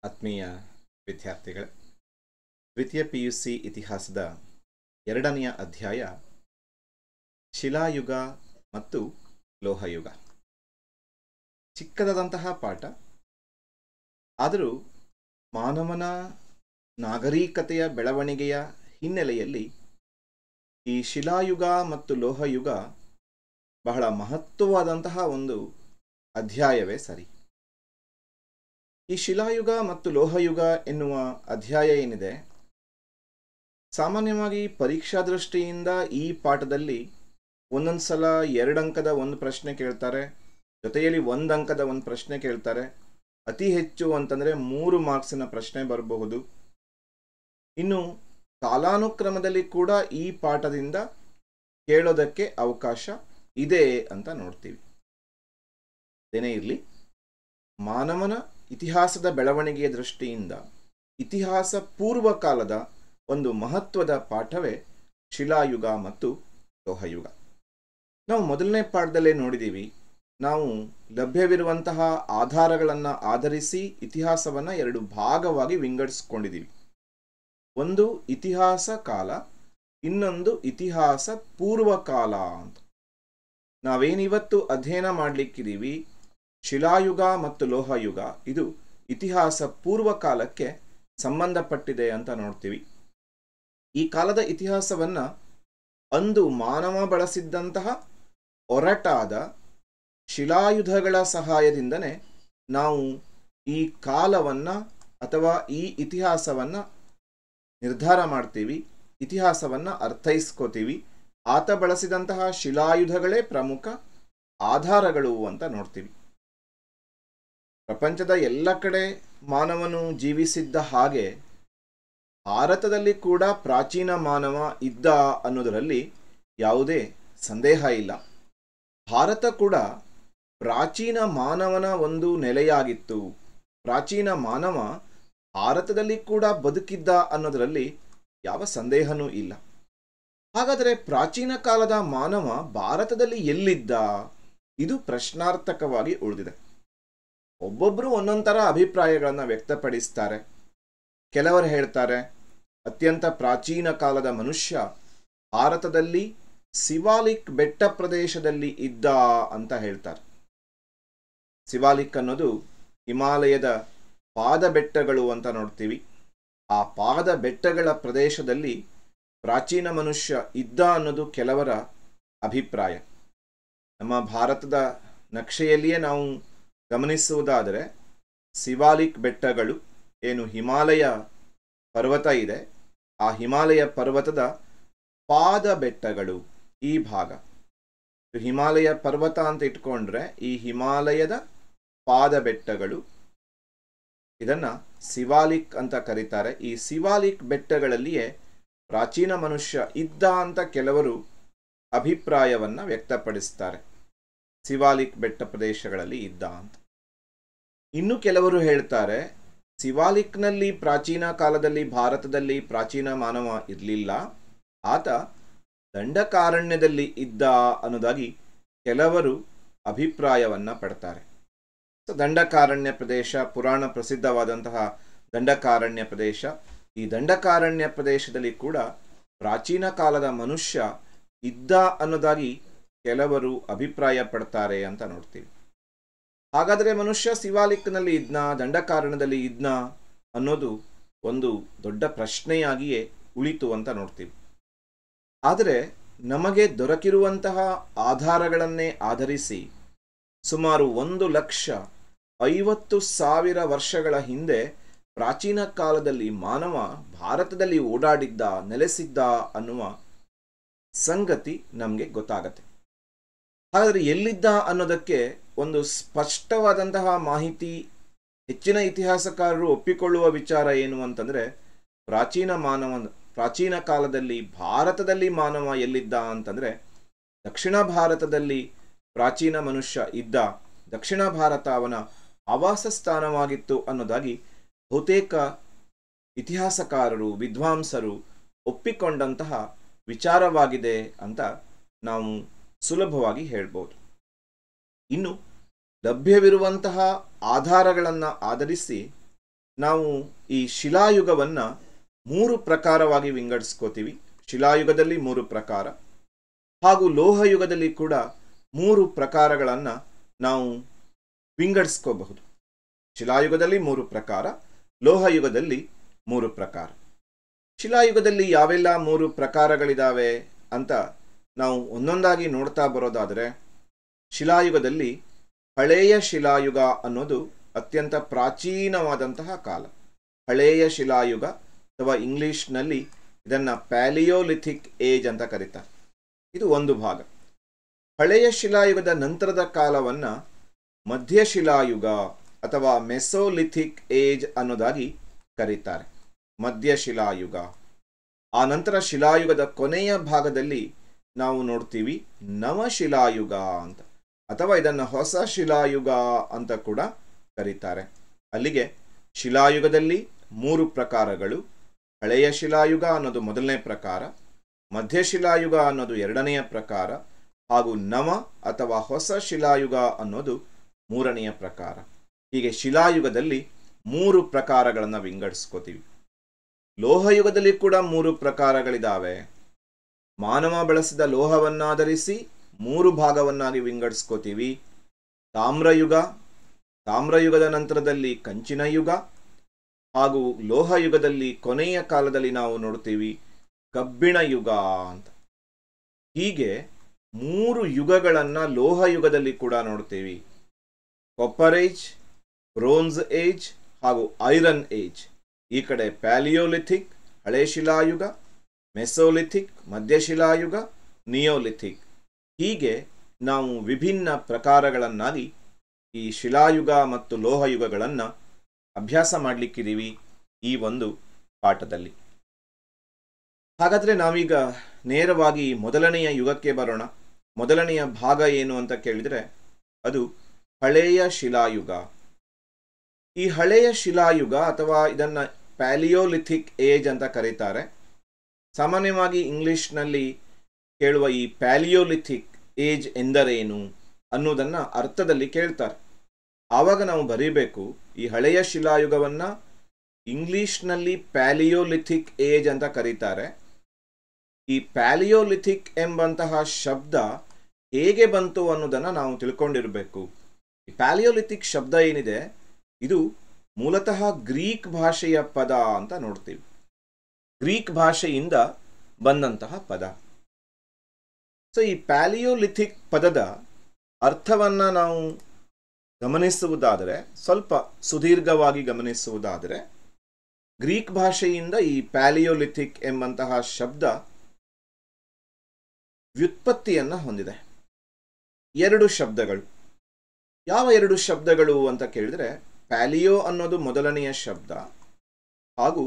ಆತ್ಮೀಯ ವಿದ್ಯಾರ್ಥಿಗಳೇ, ದ್ವಿತೀಯ PUC ಇತಿಹಾಸದ ಎರಡನೆಯ ಅಧ್ಯಾಯ ಶಿಲಾಯುಗ ಮತ್ತು ಲೋಹಯುಗ. ಚಿಕ್ಕದಾದಂತಹ ಪಾಠ, ಆದರೂ ಮಾನವನ ನಾಗರಿಕತೆಯ ಬೆಳವಣಿಗೆಯ ಹಿನ್ನೆಲೆಯಲ್ಲಿ ಈ ಶಿಲಾಯುಗ ಮತ್ತು ಲೋಹಯುಗ ಬಹಳ ಮಹತ್ವವಾದಂತಹ ಒಂದು ಅಧ್ಯಾಯವೇ ಸರಿ. ಈ ಶಿಲಾಯುಗ ಮತ್ತು ಲೋಹಯುಗ ಎನ್ನುವ ಅಧ್ಯಾಯ ಏನಿದೆ, ಸಾಮಾನ್ಯವಾಗಿ ಪರೀಕ್ಷಾ ದೃಷ್ಟಿಯಿಂದ ಈ ಪಾಠದಲ್ಲಿ ಒಂದೊಂದು ಸಲ 2 ಅಂಕದ ಒಂದು ಪ್ರಶ್ನೆ ಕೇಳ್ತಾರೆ, ಜೊತೆಯಲ್ಲಿ 1 ಅಂಕದ ಒಂದು ಪ್ರಶ್ನೆ ಕೇಳ್ತಾರೆ. ಅತಿ ಹೆಚ್ಚು ಅಂತಂದರೆ 3 ಮಾರ್ಕ್ಸಿನ ಪ್ರಶ್ನೆ ಬರಬಹುದು. ಇನ್ನು ಕಾಲಾನುಕ್ರಮದಲ್ಲಿ ಕೂಡ ಈ ಪಾಠದಿಂದ ಕೇಳೋದಕ್ಕೆ ಅವಕಾಶ ಇದೆ ಅಂತ ನೋಡ್ತೀವಿ. ಅದೇನೇ ಇರಲಿ, ಮಾನವನ ಇತಿಹಾಸದ ಬೆಳವಣಿಗೆಯ ದೃಷ್ಟಿಯಿಂದ ಇತಿಹಾಸ ಪೂರ್ವಕಾಲದ ಒಂದು ಮಹತ್ವದ ಪಾಠವೇ ಶಿಲಾಯುಗ ಮತ್ತು ಲೋಹಯುಗ. ನಾವು ಮೊದಲನೇ ಪಾಠದಲ್ಲೇ ನೋಡಿದ್ದೀವಿ, ನಾವು ಲಭ್ಯವಿರುವಂತಹ ಆಧಾರಗಳನ್ನು ಆಧರಿಸಿ ಇತಿಹಾಸವನ್ನು 2 ಭಾಗವಾಗಿ ವಿಂಗಡಿಸ್ಕೊಂಡಿದ್ದೀವಿ. ಒಂದು ಇತಿಹಾಸ ಕಾಲ, ಇನ್ನೊಂದು ಇತಿಹಾಸ ಪೂರ್ವಕಾಲ ಅಂತ. ನಾವೇನಿವತ್ತು ಅಧ್ಯಯನ ಮಾಡಲಿಕ್ಕಿದ್ದೀವಿ, ಶಿಲಾಯುಗ ಮತ್ತು ಲೋಹಯುಗ, ಇದು ಇತಿಹಾಸ ಪೂರ್ವಕಾಲಕ್ಕೆ ಸಂಬಂಧಪಟ್ಟಿದೆ ಅಂತ ನೋಡ್ತೀವಿ. ಈ ಕಾಲದ ಇತಿಹಾಸವನ್ನು ಅಂದು ಮಾನವ ಬಳಸಿದ್ದಂತಹ ಒರಟಾದ ಶಿಲಾಯುಧಗಳ ಸಹಾಯದಿಂದನೇ ನಾವು ಈ ಕಾಲವನ್ನು ಅಥವಾ ಈ ಇತಿಹಾಸವನ್ನು ನಿರ್ಧಾರ ಮಾಡ್ತೀವಿ, ಇತಿಹಾಸವನ್ನು ಅರ್ಥೈಸ್ಕೋತೀವಿ. ಆತ ಬಳಸಿದಂತಹ ಶಿಲಾಯುಧಗಳೇ ಪ್ರಮುಖ ಆಧಾರಗಳು ಅಂತ ನೋಡ್ತೀವಿ. ಪ್ರಪಂಚದ ಎಲ್ಲ ಕಡೆ ಮಾನವನು ಜೀವಿಸಿದ್ದ ಹಾಗೆ ಭಾರತದಲ್ಲಿ ಕೂಡ ಪ್ರಾಚೀನ ಮಾನವ ಇದ್ದ ಅನ್ನೋದರಲ್ಲಿ ಯಾವುದೇ ಸಂದೇಹ ಇಲ್ಲ. ಭಾರತ ಕೂಡ ಪ್ರಾಚೀನ ಮಾನವನ ಒಂದು ನೆಲೆಯಾಗಿತ್ತು. ಪ್ರಾಚೀನ ಮಾನವ ಭಾರತದಲ್ಲಿ ಕೂಡ ಬದುಕಿದ್ದ ಅನ್ನೋದರಲ್ಲಿ ಯಾವ ಸಂದೇಹನೂ ಇಲ್ಲ. ಹಾಗಾದರೆ ಪ್ರಾಚೀನ ಕಾಲದ ಮಾನವ ಭಾರತದಲ್ಲಿ ಎಲ್ಲಿದ್ದ? ಇದು ಪ್ರಶ್ನಾರ್ಥಕವಾಗಿ ಉಳಿದಿದೆ. ಒಬ್ಬೊಬ್ಬರು ಒಂದೊಂದು ಥರ ಅಭಿಪ್ರಾಯಗಳನ್ನು ವ್ಯಕ್ತಪಡಿಸ್ತಾರೆ. ಕೆಲವರು ಹೇಳ್ತಾರೆ, ಅತ್ಯಂತ ಪ್ರಾಚೀನ ಕಾಲದ ಮನುಷ್ಯ ಭಾರತದಲ್ಲಿ ಸಿವಾಲಿಕ್ ಬೆಟ್ಟ ಪ್ರದೇಶದಲ್ಲಿ ಇದ್ದ ಅಂತ ಹೇಳ್ತಾರೆ. ಸಿವಾಲಿಕ್ ಅನ್ನೋದು ಹಿಮಾಲಯದ ಪಾದ ಬೆಟ್ಟಗಳು ಅಂತ ನೋಡ್ತೀವಿ. ಆ ಪಾದ ಬೆಟ್ಟಗಳ ಪ್ರದೇಶದಲ್ಲಿ ಪ್ರಾಚೀನ ಮನುಷ್ಯ ಇದ್ದ ಅನ್ನೋದು ಕೆಲವರ ಅಭಿಪ್ರಾಯ. ನಮ್ಮ ಭಾರತದ ನಕ್ಷೆಯಲ್ಲಿಯೇ ನಾವು ಗಮನಿಸುವುದಾದರೆ, ಸಿವಾಲಿಕ್ ಬೆಟ್ಟಗಳು ಏನು ಹಿಮಾಲಯ ಪರ್ವತ ಇದೆ, ಆ ಹಿಮಾಲಯ ಪರ್ವತದ ಪಾದ ಬೆಟ್ಟಗಳು ಈ ಭಾಗ. ಹಿಮಾಲಯ ಪರ್ವತ ಅಂತ ಇಟ್ಕೊಂಡ್ರೆ ಈ ಹಿಮಾಲಯದ ಪಾದ ಬೆಟ್ಟಗಳು, ಇದನ್ನ ಸಿವಾಲಿಕ್ ಅಂತ ಕರೀತಾರೆ. ಈ ಸಿವಾಲಿಕ್ ಬೆಟ್ಟಗಳಲ್ಲಿಯೇ ಪ್ರಾಚೀನ ಮನುಷ್ಯ ಇದ್ದ ಅಂತ ಕೆಲವರು ಅಭಿಪ್ರಾಯವನ್ನ ವ್ಯಕ್ತಪಡಿಸ್ತಾರೆ. ಸಿವಾಲಿಕ್ ಬೆಟ್ಟ ಪ್ರದೇಶಗಳಲ್ಲಿ ಇದ್ದ ಅಂತ. ಇನ್ನು ಕೆಲವರು ಹೇಳ್ತಾರೆ, ಸಿವಾಲಿಕ್ನಲ್ಲಿ ಪ್ರಾಚೀನ ಕಾಲದಲ್ಲಿ ಭಾರತದಲ್ಲಿ ಪ್ರಾಚೀನ ಮಾನವ ಇರಲಿಲ್ಲ, ಆತ ದಂಡಕಾರಣ್ಯದಲ್ಲಿ ಇದ್ದ ಅನ್ನೋದಾಗಿ ಕೆಲವರು ಅಭಿಪ್ರಾಯವನ್ನ ಪಡ್ತಾರೆ. ದಂಡಕಾರಣ್ಯ ಪ್ರದೇಶ, ಪುರಾಣ ಪ್ರಸಿದ್ಧವಾದಂತಹ ದಂಡಕಾರಣ್ಯ ಪ್ರದೇಶ, ಈ ದಂಡಕಾರಣ್ಯ ಪ್ರದೇಶದಲ್ಲಿ ಕೂಡ ಪ್ರಾಚೀನ ಕಾಲದ ಮನುಷ್ಯ ಇದ್ದ ಅನ್ನೋದಾಗಿ ಕೆಲವರು ಅಭಿಪ್ರಾಯ ಪಡ್ತಾರೆ ಅಂತ ನೋಡ್ತೀವಿ. ಹಾಗಾದರೆ ಮನುಷ್ಯ ಸಿವಾಲಿಕ್ನಲ್ಲಿ ಇದ್ನಾ, ದಂಡಕಾರಣ್ಯದಲ್ಲಿ ಇದ್ನಾ ಅನ್ನೋದು ಒಂದು ದೊಡ್ಡ ಪ್ರಶ್ನೆಯಾಗಿಯೇ ಉಳಿತು ಅಂತ ನೋಡ್ತೀವಿ. ಆದರೆ ನಮಗೆ ದೊರಕಿರುವಂತಹ ಆಧಾರಗಳನ್ನೇ ಆಧರಿಸಿ ಸುಮಾರು 1,50,000 ವರ್ಷಗಳ ಹಿಂದೆ ಪ್ರಾಚೀನ ಕಾಲದಲ್ಲಿ ಮಾನವ ಭಾರತದಲ್ಲಿ ಓಡಾಡಿದ್ದ, ನೆಲೆಸಿದ್ದ ಅನ್ನುವ ಸಂಗತಿ ನಮಗೆ ಗೊತ್ತಾಗತ್ತೆ. ಹಾಗಾದರೆ ಎಲ್ಲಿದ್ದ ಅನ್ನೋದಕ್ಕೆ ಒಂದು ಸ್ಪಷ್ಟವಾದಂತಹ ಮಾಹಿತಿ ಹೆಚ್ಚಿನ ಇತಿಹಾಸಕಾರರು ಒಪ್ಪಿಕೊಳ್ಳುವ ವಿಚಾರ ಏನು ಅಂತಂದರೆ, ಪ್ರಾಚೀನ ಕಾಲದಲ್ಲಿ ಭಾರತದಲ್ಲಿ ಮಾನವ ಎಲ್ಲಿದ್ದ ಅಂತಂದರೆ ದಕ್ಷಿಣ ಭಾರತದಲ್ಲಿ ಪ್ರಾಚೀನ ಮನುಷ್ಯ ಇದ್ದ, ದಕ್ಷಿಣ ಭಾರತ ಅವನ ಆವಾಸ ಸ್ಥಾನವಾಗಿತ್ತು ಅನ್ನೋದಾಗಿ ಬಹುತೇಕ ಇತಿಹಾಸಕಾರರು, ವಿದ್ವಾಂಸರು ಒಪ್ಪಿಕೊಂಡಂತಹ ವಿಚಾರವಾಗಿದೆ ಅಂತ ನಾವು ಸುಲಭವಾಗಿ ಹೇಳ್ಬೋದು. ಇನ್ನು ಲಭ್ಯವಿರುವಂತಹ ಆಧಾರಗಳನ್ನು ಆಧರಿಸಿ ನಾವು ಈ ಶಿಲಾಯುಗವನ್ನು 3 ಪ್ರಕಾರವಾಗಿ ವಿಂಗಡಿಸ್ಕೋತೀವಿ. ಶಿಲಾಯುಗದಲ್ಲಿ 3 ಪ್ರಕಾರ ಹಾಗೂ ಲೋಹಯುಗದಲ್ಲಿ ಕೂಡ 3 ಪ್ರಕಾರಗಳನ್ನು ನಾವು ವಿಂಗಡಿಸ್ಕೋಬಹುದು. ಶಿಲಾಯುಗದಲ್ಲಿ 3 ಪ್ರಕಾರ, ಲೋಹಯುಗದಲ್ಲಿ 3 ಪ್ರಕಾರ. ಶಿಲಾಯುಗದಲ್ಲಿ ಯಾವೆಲ್ಲ 3 ಪ್ರಕಾರಗಳಿದ್ದಾವೆ ಅಂತ ನಾವು ಒಂದೊಂದಾಗಿ ನೋಡ್ತಾ ಬರೋದಾದರೆ, ಶಿಲಾಯುಗದಲ್ಲಿ ಹಳೆಯ ಶಿಲಾಯುಗ ಅನ್ನೋದು ಅತ್ಯಂತ ಪ್ರಾಚೀನವಾದಂತಹ ಕಾಲ. ಹಳೆಯ ಶಿಲಾಯುಗ ಅಥವಾ ಇಂಗ್ಲಿಷ್ನಲ್ಲಿ ಇದನ್ನು ಪ್ಯಾಲಿಯೋಲಿಥಿಕ್ ಏಜ್ ಅಂತ ಕರೀತಾರೆ. ಇದು ಒಂದು ಭಾಗ. ಹಳೆಯ ಶಿಲಾಯುಗದ ನಂತರದ ಕಾಲವನ್ನು ಮಧ್ಯಶಿಲಾಯುಗ ಅಥವಾ ಮೆಸೋಲಿಥಿಕ್ ಏಜ್ ಅನ್ನೋದಾಗಿ ಕರೀತಾರೆ. ಮಧ್ಯಶಿಲಾಯುಗ. ಆ ನಂತರ ಶಿಲಾಯುಗದ ಕೊನೆಯ ಭಾಗದಲ್ಲಿ ನಾವು ನೋಡ್ತೀವಿ ನವಶಿಲಾಯುಗ ಅಂತ, ಅಥವಾ ಇದನ್ನು ಹೊಸ ಶಿಲಾಯುಗ ಅಂತ ಕೂಡ ಕರೀತಾರೆ. ಅಲ್ಲಿಗೆ ಶಿಲಾಯುಗದಲ್ಲಿ 3 ಪ್ರಕಾರಗಳು. ಹಳೆಯ ಶಿಲಾಯುಗ ಅನ್ನೋದು ಮೊದಲನೇ ಪ್ರಕಾರ, ಮಧ್ಯಶಿಲಾಯುಗ ಅನ್ನೋದು ಎರಡನೆಯ ಪ್ರಕಾರ, ಹಾಗೂ ನವ ಅಥವಾ ಹೊಸ ಶಿಲಾಯುಗ ಅನ್ನೋದು 3ನೆಯ ಪ್ರಕಾರ. ಹೀಗೆ ಶಿಲಾಯುಗದಲ್ಲಿ 3 ಪ್ರಕಾರಗಳನ್ನು ವಿಂಗಡಿಸ್ಕೋತೀವಿ. ಲೋಹಯುಗದಲ್ಲಿ ಕೂಡ 3 ಪ್ರಕಾರಗಳಿದ್ದಾವೆ. ಮಾನವ ಬಳಸಿದ ಲೋಹವನ್ನಾಧರಿಸಿ 3 ಭಾಗವನ್ನಾಗಿ ವಿಂಗಡಿಸ್ಕೋತೀವಿ. ತಾಮ್ರಯುಗ, ತಾಮ್ರಯುಗದ ನಂತರದಲ್ಲಿ ಕಂಚಿನ ಯುಗ, ಹಾಗೂ ಲೋಹಯುಗದಲ್ಲಿ ಕೊನೆಯ ಕಾಲದಲ್ಲಿ ನಾವು ನೋಡ್ತೀವಿ ಕಬ್ಬಿಣ ಯುಗ ಅಂತ. ಹೀಗೆ 3 ಯುಗಗಳನ್ನು ಲೋಹಯುಗದಲ್ಲಿ ಕೂಡ ನೋಡ್ತೀವಿ. ಕಾಪರ್ ಏಜ್, ಬ್ರೋನ್ಸ್ ಏಜ್ ಹಾಗೂ ಐರನ್ ಏಜ್. ಈ ಕಡೆ ಪ್ಯಾಲಿಯೋಲಿಥಿಕ್ ಹಳೆ ಶಿಲಾಯುಗ, ಮೆಸೋಲಿಥಿಕ್ ಮಧ್ಯಶಿಲಾಯುಗ, ನಿಯೋಲಿಥಿಕ್. ಹೀಗೆ ನಾವು ವಿಭಿನ್ನ ಪ್ರಕಾರಗಳನ್ನಾಗಿ ಈ ಶಿಲಾಯುಗ ಮತ್ತು ಲೋಹಯುಗಗಳನ್ನು ಅಭ್ಯಾಸ ಮಾಡಲಿಕ್ಕಿದ್ದೀವಿ ಈ ಒಂದು ಪಾಠದಲ್ಲಿ. ಹಾಗಾದರೆ ನಾವೀಗ ನೇರವಾಗಿ ಮೊದಲನೆಯ ಯುಗಕ್ಕೆ ಬರೋಣ. ಮೊದಲನೆಯ ಭಾಗ ಏನು ಅಂತ ಕೇಳಿದರೆ ಅದು ಹಳೆಯ ಶಿಲಾಯುಗ. ಈ ಹಳೆಯ ಶಿಲಾಯುಗ ಅಥವಾ ಇದನ್ನು ಪ್ಯಾಲಿಯೋಲಿಥಿಕ್ ಏಜ್ ಅಂತ ಕರೀತಾರೆ. ಸಾಮಾನ್ಯವಾಗಿ ಇಂಗ್ಲಿಷ್ನಲ್ಲಿ ಕೇಳುವ ಈ ಪ್ಯಾಲಿಯೋಲಿಥಿಕ್ ಏಜ್ ಎಂದರೇನು ಅನ್ನೋದನ್ನು ಅರ್ಥದಲ್ಲಿ ಕೇಳ್ತಾರೆ. ಆವಾಗ ನಾವು ಬರೀಬೇಕು, ಈ ಹಳೆಯ ಶಿಲಾಯುಗವನ್ನು ಇಂಗ್ಲಿಷ್ನಲ್ಲಿ ಪ್ಯಾಲಿಯೋಲಿಥಿಕ್ ಏಜ್ ಅಂತ ಕರೀತಾರೆ. ಈ ಪ್ಯಾಲಿಯೋಲಿಥಿಕ್ ಎಂಬಂತಹ ಶಬ್ದ ಹೇಗೆ ಬಂತು ಅನ್ನೋದನ್ನು ನಾವು ತಿಳ್ಕೊಂಡಿರಬೇಕು. ಈ ಪ್ಯಾಲಿಯೋಲಿಥಿಕ್ ಶಬ್ದ ಏನಿದೆ ಇದು ಮೂಲತಃ ಗ್ರೀಕ್ ಭಾಷೆಯ ಪದ ಅಂತ ನೋಡ್ತೀವಿ. ಗ್ರೀಕ್ ಭಾಷೆಯಿಂದ ಬಂದಂತಹ ಪದ. ಸೊ ಈ ಪ್ಯಾಲಿಯೋಲಿಥಿಕ್ ಪದದ ಅರ್ಥವನ್ನು ನಾವು ಗಮನಿಸುವುದಾದರೆ, ಸ್ವಲ್ಪ ಸುದೀರ್ಘವಾಗಿ ಗಮನಿಸುವುದಾದರೆ, ಗ್ರೀಕ್ ಭಾಷೆಯಿಂದ ಈ ಪ್ಯಾಲಿಯೋಲಿಥಿಕ್ ಎಂಬಂತಹ ಶಬ್ದ ವ್ಯುತ್ಪತ್ತಿಯನ್ನು ಹೊಂದಿದೆ. 2 ಶಬ್ದಗಳು. ಯಾವ 2 ಶಬ್ದಗಳು ಅಂತ ಕೇಳಿದರೆ, ಪ್ಯಾಲಿಯೋ ಅನ್ನೋದು ಮೊದಲನೆಯ ಶಬ್ದ ಹಾಗೂ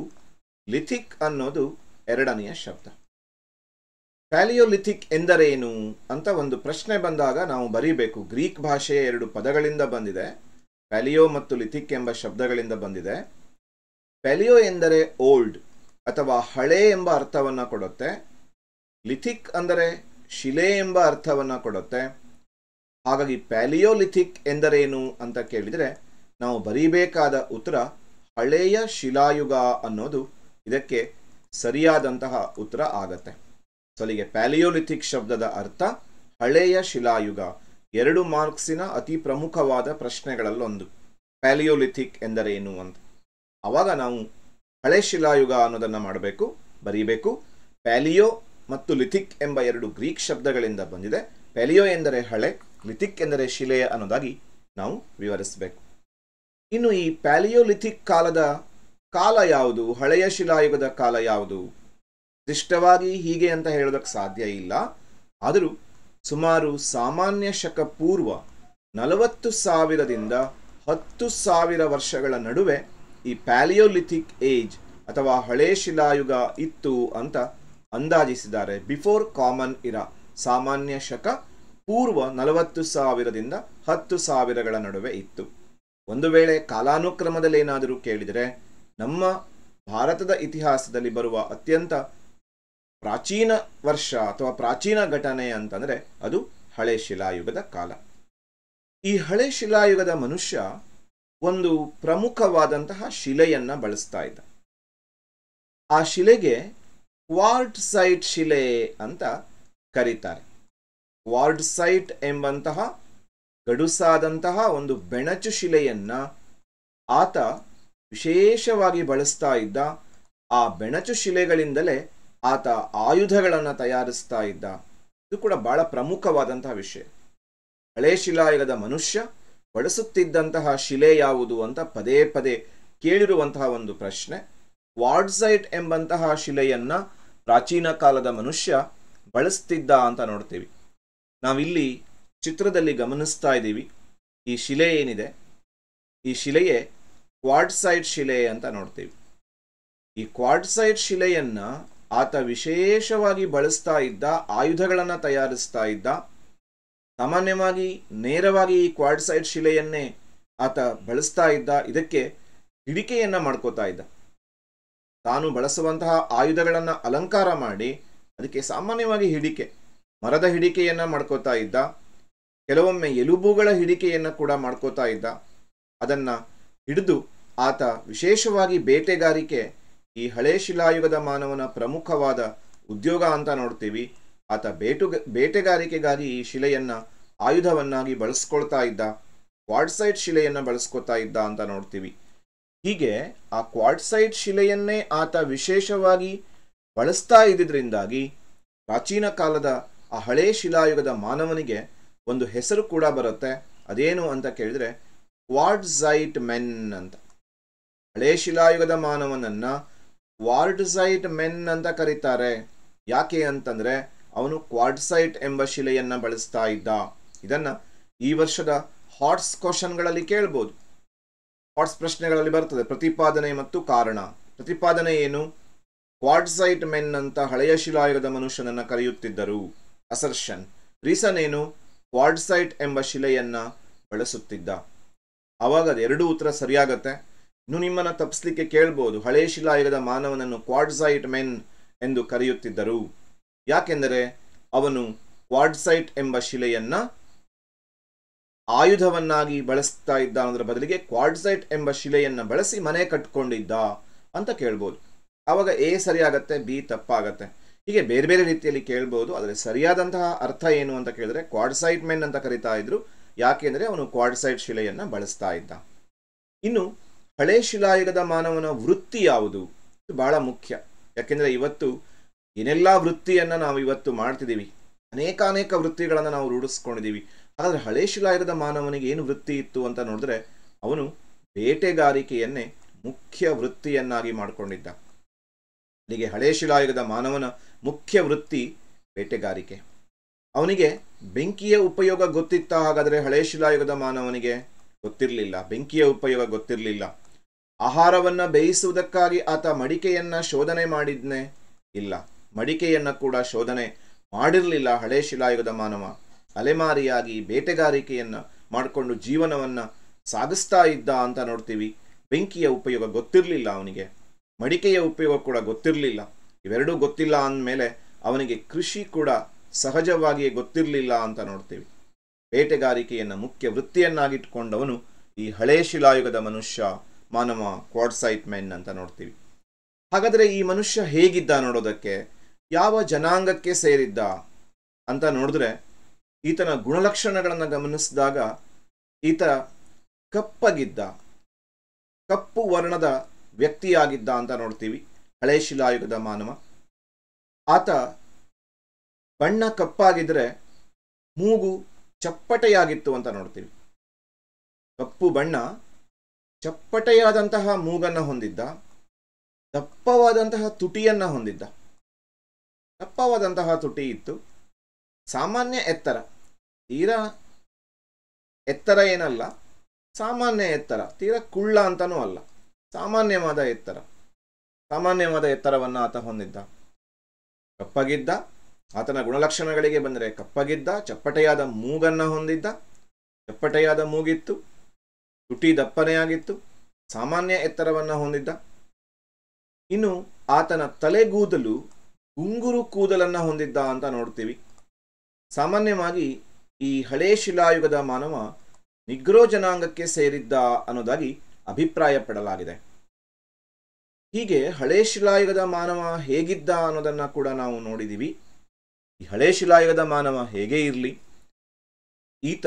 ಲಿಥಿಕ್ ಅನ್ನೋದು ಎರಡನೆಯ ಶಬ್ದ. ಪ್ಯಾಲಿಯೋಲಿಥಿಕ್ ಎಂದರೇನು ಅಂತ ಒಂದು ಪ್ರಶ್ನೆ ಬಂದಾಗ ನಾವು ಬರೀಬೇಕು. ಗ್ರೀಕ್ ಭಾಷೆಯ 2 ಪದಗಳಿಂದ ಬಂದಿದೆ. ಪ್ಯಾಲಿಯೋ ಮತ್ತು ಲಿಥಿಕ್ ಎಂಬ ಶಬ್ದಗಳಿಂದ ಬಂದಿದೆ. ಪ್ಯಾಲಿಯೋ ಎಂದರೆ ಓಲ್ಡ್ ಅಥವಾ ಹಳೆ ಎಂಬ ಅರ್ಥವನ್ನು ಕೊಡುತ್ತೆ. ಲಿಥಿಕ್ ಅಂದರೆ ಶಿಲೆ ಎಂಬ ಅರ್ಥವನ್ನು ಕೊಡುತ್ತೆ. ಹಾಗಾಗಿ ಪ್ಯಾಲಿಯೋಲಿಥಿಕ್ ಎಂದರೇನು ಅಂತ ಕೇಳಿದರೆ ನಾವು ಬರೀಬೇಕಾದ ಉತ್ತರ ಹಳೆಯ ಶಿಲಾಯುಗ ಅನ್ನೋದು ಇದಕ್ಕೆ ಸರಿಯಾದಂತಹ ಉತ್ತರ ಆಗತ್ತೆ. ಸೊ ಅಲ್ಲಿಗೆ ಪ್ಯಾಲಿಯೋಲಿಥಿಕ್ ಶಬ್ದದ ಅರ್ಥ ಹಳೆಯ ಶಿಲಾಯುಗ. 2 ಮಾರ್ಕ್ಸಿನ ಅತಿ ಪ್ರಮುಖವಾದ ಪ್ರಶ್ನೆಗಳಲ್ಲೊಂದು, ಪ್ಯಾಲಿಯೋಲಿಥಿಕ್ ಎಂದರೇನು ಅಂತ. ಆವಾಗ ನಾವು ಹಳೆ ಶಿಲಾಯುಗ ಅನ್ನೋದನ್ನು ಮಾಡಬೇಕು, ಬರೀಬೇಕು. ಪ್ಯಾಲಿಯೋ ಮತ್ತು ಲಿಥಿಕ್ ಎಂಬ 2 ಗ್ರೀಕ್ ಶಬ್ದಗಳಿಂದ ಬಂದಿದೆ. ಪ್ಯಾಲಿಯೋ ಎಂದರೆ ಹಳೆ, ಲಿಥಿಕ್ ಎಂದರೆ ಶಿಲೆ ಅನ್ನೋದಾಗಿ ನಾವು ವಿವರಿಸಬೇಕು. ಇನ್ನು ಈ ಪ್ಯಾಲಿಯೋಲಿಥಿಕ್ ಕಾಲದ ಕಾಲ ಯಾವುದು, ಹಳೆಯ ಶಿಲಾಯುಗದ ಕಾಲ ಯಾವುದು? ನಿರ್ದಿಷ್ಟವಾಗಿ ಹೀಗೆ ಅಂತ ಹೇಳೋದಕ್ಕೆ ಸಾಧ್ಯ ಇಲ್ಲ. ಆದರೂ ಸುಮಾರು ಸಾಮಾನ್ಯ ಶಕ ಪೂರ್ವ 40,000ದಿಂದ 10,000 ವರ್ಷಗಳ ನಡುವೆ ಈ ಪ್ಯಾಲಿಯೋಲಿಥಿಕ್ ಏಜ್ ಅಥವಾ ಹಳೆ ಶಿಲಾಯುಗ ಇತ್ತು ಅಂತ ಅಂದಾಜಿಸಿದ್ದಾರೆ. ಬಿಫೋರ್ ಕಾಮನ್ ಇರಾ, ಸಾಮಾನ್ಯ ಶಕ ಪೂರ್ವ 40,000ದಿಂದ 10,000ಗಳ ನಡುವೆ ಇತ್ತು. ಒಂದು ವೇಳೆ ಕಾಲಾನುಕ್ರಮದಲ್ಲಿ ಏನಾದರೂ ಕೇಳಿದರೆ, ನಮ್ಮ ಭಾರತದ ಇತಿಹಾಸದಲ್ಲಿ ಬರುವ ಅತ್ಯಂತ ಪ್ರಾಚೀನ ವರ್ಷ ಅಥವಾ ಪ್ರಾಚೀನ ಘಟನೆ ಅಂತಂದರೆ ಅದು ಹಳೆ ಶಿಲಾಯುಗದ ಕಾಲ. ಈ ಹಳೆ ಶಿಲಾಯುಗದ ಮನುಷ್ಯ ಒಂದು ಪ್ರಮುಖವಾದಂತಹ ಶಿಲೆಯನ್ನ ಬಳಸ್ತಾ ಇದ್ದ. ಆ ಶಿಲೆಗೆ ಕ್ವಾರ್ಟ್ಸೈಟ್ ಶಿಲೆ ಅಂತ ಕರೀತಾರೆ. ಕ್ವಾರ್ಟ್ಸೈಟ್ ಎಂಬಂತಹ ಗಡುಸಾದಂತಹ ಒಂದು ಬೆಣಚು ಶಿಲೆಯನ್ನ ಆತ ವಿಶೇಷವಾಗಿ ಬಳಸ್ತಾ ಇದ್ದ. ಆ ಬೆಣಚು ಶಿಲೆಗಳಿಂದಲೇ ಆತ ಆಯುಧಗಳನ್ನು ತಯಾರಿಸ್ತಾ ಇದ್ದ. ಇದು ಕೂಡ ಬಹಳ ಪ್ರಮುಖವಾದಂತಹ ವಿಷಯ. ಹಳೆ ಶಿಲಾಯುಗದ ಮನುಷ್ಯ ಬಳಸುತ್ತಿದ್ದಂತಹ ಶಿಲೆ ಯಾವುದು ಅಂತ ಪದೇ ಪದೇ ಕೇಳಿರುವಂತಹ ಒಂದು ಪ್ರಶ್ನೆ. ಕ್ವಾರ್ಟ್ಸೈಟ್ ಎಂಬಂತಹ ಶಿಲೆಯನ್ನ ಪ್ರಾಚೀನ ಕಾಲದ ಮನುಷ್ಯ ಬಳಸ್ತಿದ್ದ ಅಂತ ನೋಡ್ತೀವಿ. ನಾವಿಲ್ಲಿ ಚಿತ್ರದಲ್ಲಿ ಗಮನಿಸ್ತಾ ಇದ್ದೀವಿ. ಈ ಶಿಲೆ ಏನಿದೆ, ಈ ಶಿಲೆಯೇ ಕ್ವಾರ್ಟ್ಸೈಟ್ ಶಿಲೆ ಅಂತ ನೋಡ್ತೀವಿ. ಈ ಕ್ವಾರ್ಟ್ಸೈಟ್ ಶಿಲೆಯನ್ನ ಆತ ವಿಶೇಷವಾಗಿ ಬಳಸ್ತಾ ಇದ್ದ, ಆಯುಧಗಳನ್ನು ತಯಾರಿಸ್ತಾ ಇದ್ದ. ಸಾಮಾನ್ಯವಾಗಿ ನೇರವಾಗಿ ಈ ಕ್ವಾರ್ಟ್ಸೈಟ್ ಶಿಲೆಯನ್ನೇ ಆತ ಬಳಸ್ತಾ ಇದ್ದ. ಇದಕ್ಕೆ ಹಿಡಿಕೆಯನ್ನ ಮಾಡ್ಕೋತಾ ಇದ್ದ. ತಾನು ಬಳಸುವಂತಹ ಆಯುಧಗಳನ್ನು ಅಲಂಕಾರ ಮಾಡಿ ಅದಕ್ಕೆ ಸಾಮಾನ್ಯವಾಗಿ ಹಿಡಿಕೆ, ಮರದ ಹಿಡಿಕೆಯನ್ನ ಮಾಡ್ಕೋತಾ ಇದ್ದ. ಕೆಲವೊಮ್ಮೆ ಎಲುಬುಗಳ ಹಿಡಿಕೆಯನ್ನ ಕೂಡ ಮಾಡ್ಕೋತಾ ಇದ್ದ. ಅದನ್ನ ಹಿಡಿದು ಆತ ವಿಶೇಷವಾಗಿ ಬೇಟೆಗಾರಿಕೆ, ಈ ಹಳೆ ಶಿಲಾಯುಗದ ಮಾನವನ ಪ್ರಮುಖವಾದ ಉದ್ಯೋಗ ಅಂತ ನೋಡ್ತೀವಿ. ಆತ ಬೇಟೆಗಾರಿಕೆಗಾಗಿ ಈ ಶಿಲೆಯನ್ನ ಆಯುಧವನ್ನಾಗಿ ಬಳಸ್ಕೊಳ್ತಾ ಇದ್ದ. ಕ್ವಾರ್ಟ್ಸೈಟ್ ಶಿಲೆಯನ್ನ ಬಳಸ್ಕೊತಾ ಇದ್ದ ಅಂತ ನೋಡ್ತೀವಿ. ಹೀಗೆ ಆ ಕ್ವಾರ್ಟ್ಸೈಟ್ ಶಿಲೆಯನ್ನೇ ಆತ ವಿಶೇಷವಾಗಿ ಬಳಸ್ತಾ ಇದ್ದಿದ್ರಿಂದಾಗಿ ಪ್ರಾಚೀನ ಕಾಲದ ಆ ಹಳೆ ಶಿಲಾಯುಗದ ಮಾನವನಿಗೆ ಒಂದು ಹೆಸರು ಕೂಡ ಬರುತ್ತೆ. ಅದೇನು ಅಂತ ಕೇಳಿದ್ರೆ ಕ್ವಾರ್ಟ್ಸೈಟ್ ಮೆನ್ ಅಂತ. ಹಳೆ ಶಿಲಾಯುಗದ ಮಾನವನನ್ನ ಕ್ವಾರ್ಟ್ಸೈಟ್ ಮೆನ್ ಅಂತ ಕರೀತಾರೆ. ಯಾಕೆ ಅಂತಂದ್ರೆ ಅವನು ಕ್ವಾರ್ಟ್ಸೈಟ್ ಎಂಬ ಶಿಲೆಯನ್ನ ಬಳಸ್ತಾ ಇದ್ದ. ಇದನ್ನ ಈ ವರ್ಷದ ಹಾಟ್ಸ್ ಕ್ವಶನ್ಗಳಲ್ಲಿ ಕೇಳ್ಬೋದು. ಹಾಟ್ಸ್ ಪ್ರಶ್ನೆಗಳಲ್ಲಿ ಬರ್ತದೆ ಪ್ರತಿಪಾದನೆ ಮತ್ತು ಕಾರಣ. ಪ್ರತಿಪಾದನೆ ಏನು? ಕ್ವಾರ್ಟ್ಸೈಟ್ ಮೆನ್ ಅಂತ ಹಳೆಯ ಶಿಲಾಯುಗದ ಮನುಷ್ಯನನ್ನ ಕರೆಯುತ್ತಿದ್ದರು, ಅಸರ್ಷನ್. ರೀಸನ್ ಏನು? ಕ್ವಾರ್ಟ್ಸೈಟ್ ಎಂಬ ಶಿಲೆಯನ್ನ ಬಳಸುತ್ತಿದ್ದ. ಆವಾಗ ಅದೆರಡೂ ಉತ್ತರ ಸರಿಯಾಗತ್ತೆ. ಇನ್ನು ನಿಮ್ಮನ್ನ ತಪ್ಪಿಸ್ಲಿಕ್ಕೆ ಕೇಳ್ಬೋದು, ಹಳೆ ಶಿಲಾಯುಗದ ಮಾನವನನ್ನು ಕ್ವಾರ್ಟ್ಸೈಟ್ ಮೆನ್ ಎಂದು ಕರೆಯುತ್ತಿದ್ದರು. ಯಾಕೆಂದರೆ ಅವನು ಕ್ವಾರ್ಟ್ಸೈಟ್ ಎಂಬ ಶಿಲೆಯನ್ನ ಆಯುಧವನ್ನಾಗಿ ಬಳಸ್ತಾ ಇದ್ದ. ಅನ್ನೋದ್ರ ಬದಲಿಗೆ ಕ್ವಾರ್ಟ್ಸೈಟ್ ಎಂಬ ಶಿಲೆಯನ್ನ ಬಳಸಿ ಮನೆ ಕಟ್ಕೊಂಡಿದ್ದ ಅಂತ ಕೇಳ್ಬೋದು. ಆವಾಗ ಎ ಸರಿಯಾಗತ್ತೆ, ಬಿ ತಪ್ಪಾಗತ್ತೆ. ಹೀಗೆ ಬೇರೆ ಬೇರೆ ರೀತಿಯಲ್ಲಿ ಕೇಳ್ಬೋದು. ಆದರೆ ಸರಿಯಾದಂತಹ ಅರ್ಥ ಏನು ಅಂತ ಕೇಳಿದ್ರೆ ಕ್ವಾರ್ಟ್ಸೈಟ್ ಮೆನ್ ಅಂತ ಕರಿತಾ ಇದ್ರು. ಯಾಕೆಂದ್ರೆ ಅವನು ಕ್ವಾರ್ಟ್ಸೈಟ್ ಶಿಲೆಯನ್ನ ಬಳಸ್ತಾ ಇದ್ದ. ಇನ್ನು ಹಳೆ ಶಿಲಾಯುಗದ ಮಾನವನ ವೃತ್ತಿ ಯಾವುದು? ಇದು ಬಹಳ ಮುಖ್ಯ. ಯಾಕೆಂದ್ರೆ ಇವತ್ತು ಏನೆಲ್ಲ ವೃತ್ತಿಯನ್ನ ನಾವು ಇವತ್ತು ಮಾಡ್ತಿದ್ದೀವಿ, ಅನೇಕ ವೃತ್ತಿಗಳನ್ನು ನಾವು ರೂಢಿಸ್ಕೊಂಡಿದ್ದೀವಿ. ಹಾಗಾದ್ರೆ ಹಳೆ ಶಿಲಾಯುಗದ ಮಾನವನಿಗೆ ಏನು ವೃತ್ತಿ ಇತ್ತು ಅಂತ ನೋಡಿದ್ರೆ ಅವನು ಬೇಟೆಗಾರಿಕೆಯನ್ನೇ ಮುಖ್ಯ ವೃತ್ತಿಯನ್ನಾಗಿ ಮಾಡಿಕೊಂಡಿದ್ದ. ಹೀಗೆ ಹಳೆ ಶಿಲಾಯುಗದ ಮಾನವನ ಮುಖ್ಯ ವೃತ್ತಿ ಬೇಟೆಗಾರಿಕೆ. ಅವನಿಗೆ ಬೆಂಕಿಯ ಉಪಯೋಗ ಗೊತ್ತಿತ್ತ? ಹಾಗಾದ್ರೆ ಹಳೆ ಶಿಲಾಯುಗದ ಮಾನವನಿಗೆ ಗೊತ್ತಿರಲಿಲ್ಲ, ಬೆಂಕಿಯ ಉಪಯೋಗ ಗೊತ್ತಿರಲಿಲ್ಲ. ಆಹಾರವನ್ನ ಬೇಯಿಸುವುದಕ್ಕಾಗಿ ಆತ ಮಡಿಕೆಯನ್ನ ಶೋಧನೆ ಮಾಡಿದ್ನೇ? ಇಲ್ಲ, ಮಡಿಕೆಯನ್ನ ಕೂಡ ಶೋಧನೆ ಮಾಡಿರಲಿಲ್ಲ ಹಳೆ ಶಿಲಾಯುಗದ ಮಾನವ. ಅಲೆಮಾರಿಯಾಗಿ ಬೇಟೆಗಾರಿಕೆಯನ್ನ ಮಾಡಿಕೊಂಡು ಜೀವನವನ್ನ ಸಾಗಿಸ್ತಾ ಇದ್ದ ಅಂತ ನೋಡ್ತೀವಿ. ಬೆಂಕಿಯ ಉಪಯೋಗ ಗೊತ್ತಿರಲಿಲ್ಲ ಅವನಿಗೆ, ಮಡಿಕೆಯ ಉಪಯೋಗ ಕೂಡ ಗೊತ್ತಿರಲಿಲ್ಲ. ಇವೆರಡೂ ಗೊತ್ತಿಲ್ಲ ಅಂದಮೇಲೆ ಅವನಿಗೆ ಕೃಷಿ ಕೂಡ ಸಹಜವಾಗಿಯೇ ಗೊತ್ತಿರಲಿಲ್ಲ ಅಂತ ನೋಡ್ತೀವಿ. ಬೇಟೆಗಾರಿಕೆಯನ್ನ ಮುಖ್ಯ ವೃತ್ತಿಯನ್ನಾಗಿಟ್ಕೊಂಡವನು ಈ ಹಳೆ ಶಿಲಾಯುಗದ ಮನುಷ್ಯ, ಮಾನವ, ಕ್ವಾರ್ಟ್ಸೈಟ್ ಮೆನ್ ಅಂತ ನೋಡ್ತೀವಿ. ಹಾಗಾದ್ರೆ ಈ ಮನುಷ್ಯ ಹೇಗಿದ್ದ ನೋಡೋದಕ್ಕೆ? ಯಾವ ಜನಾಂಗಕ್ಕೆ ಸೇರಿದ್ದ ಅಂತ ನೋಡಿದ್ರೆ ಈತನ ಗುಣಲಕ್ಷಣಗಳನ್ನು ಗಮನಿಸಿದಾಗ ಈತ ಕಪ್ಪಗಿದ್ದ, ಕಪ್ಪು ವರ್ಣದ ವ್ಯಕ್ತಿಯಾಗಿದ್ದ ಅಂತ ನೋಡ್ತೀವಿ ಹಳೆ ಶಿಲಾಯುಗದ ಮಾನವ. ಆತ ಬಣ್ಣ ಕಪ್ಪಾಗಿದ್ರೆ ಮೂಗು ಚಪ್ಪಟೆಯಾಗಿತ್ತು ಅಂತ ನೋಡ್ತೀವಿ. ಕಪ್ಪು ಬಣ್ಣ, ಚಪ್ಪಟೆಯಾದಂತಹ ಮೂಗನ್ನ ಹೊಂದಿದ್ದ, ದಪ್ಪವಾದಂತಹ ತುಟಿಯನ್ನ ಹೊಂದಿದ್ದ. ದಪ್ಪವಾದಂತಹ ತುಟಿ ಇತ್ತು. ಸಾಮಾನ್ಯ ಎತ್ತರ, ತೀರಾ ಎತ್ತರ ಏನಲ್ಲ, ಸಾಮಾನ್ಯ ಎತ್ತರ, ತೀರಾ ಕುಳ್ಳ ಅಂತನೂ ಅಲ್ಲ, ಸಾಮಾನ್ಯವಾದ ಎತ್ತರ. ಸಾಮಾನ್ಯವಾದ ಎತ್ತರವನ್ನು ಆತ ಹೊಂದಿದ್ದ. ಕಪ್ಪಗಿದ್ದ. ಆತನ ಗುಣಲಕ್ಷಣಗಳಿಗೆ ಬಂದರೆ ಕಪ್ಪಗಿದ್ದ, ಚಪ್ಪಟೆಯಾದ ಮೂಗನ್ನ ಹೊಂದಿದ್ದ, ಚಪ್ಪಟೆಯಾದ ಮೂಗಿತ್ತು, ತುಟಿ ದಪ್ಪನೆಯಾಗಿತ್ತು, ಸಾಮಾನ್ಯ ಎತ್ತರವನ್ನು ಹೊಂದಿದ್ದ. ಇನ್ನು ಆತನ ತಲೆಗೂದಲು ಗುಂಗುರು ಕೂದಲನ್ನ ಹೊಂದಿದ್ದ ಅಂತ ನೋಡ್ತೀವಿ. ಸಾಮಾನ್ಯವಾಗಿ ಈ ಹಳೆ ಶಿಲಾಯುಗದ ಮಾನವ ನಿಗ್ರೋ ಜನಾಂಗಕ್ಕೆ ಸೇರಿದ್ದ ಅನ್ನೋದಾಗಿ ಅಭಿಪ್ರಾಯಪಡಲಾಗಿದೆ. ಹೀಗೆ ಹಳೆ ಶಿಲಾಯುಗದ ಮಾನವ ಹೇಗಿದ್ದ ಅನ್ನೋದನ್ನ ಕೂಡ ನಾವು ನೋಡಿದ್ದೀವಿ. ಈ ಹಳೆ ಶಿಲಾಯುಗದ ಮಾನವ ಹೇಗೆ ಇರಲಿ, ಈತ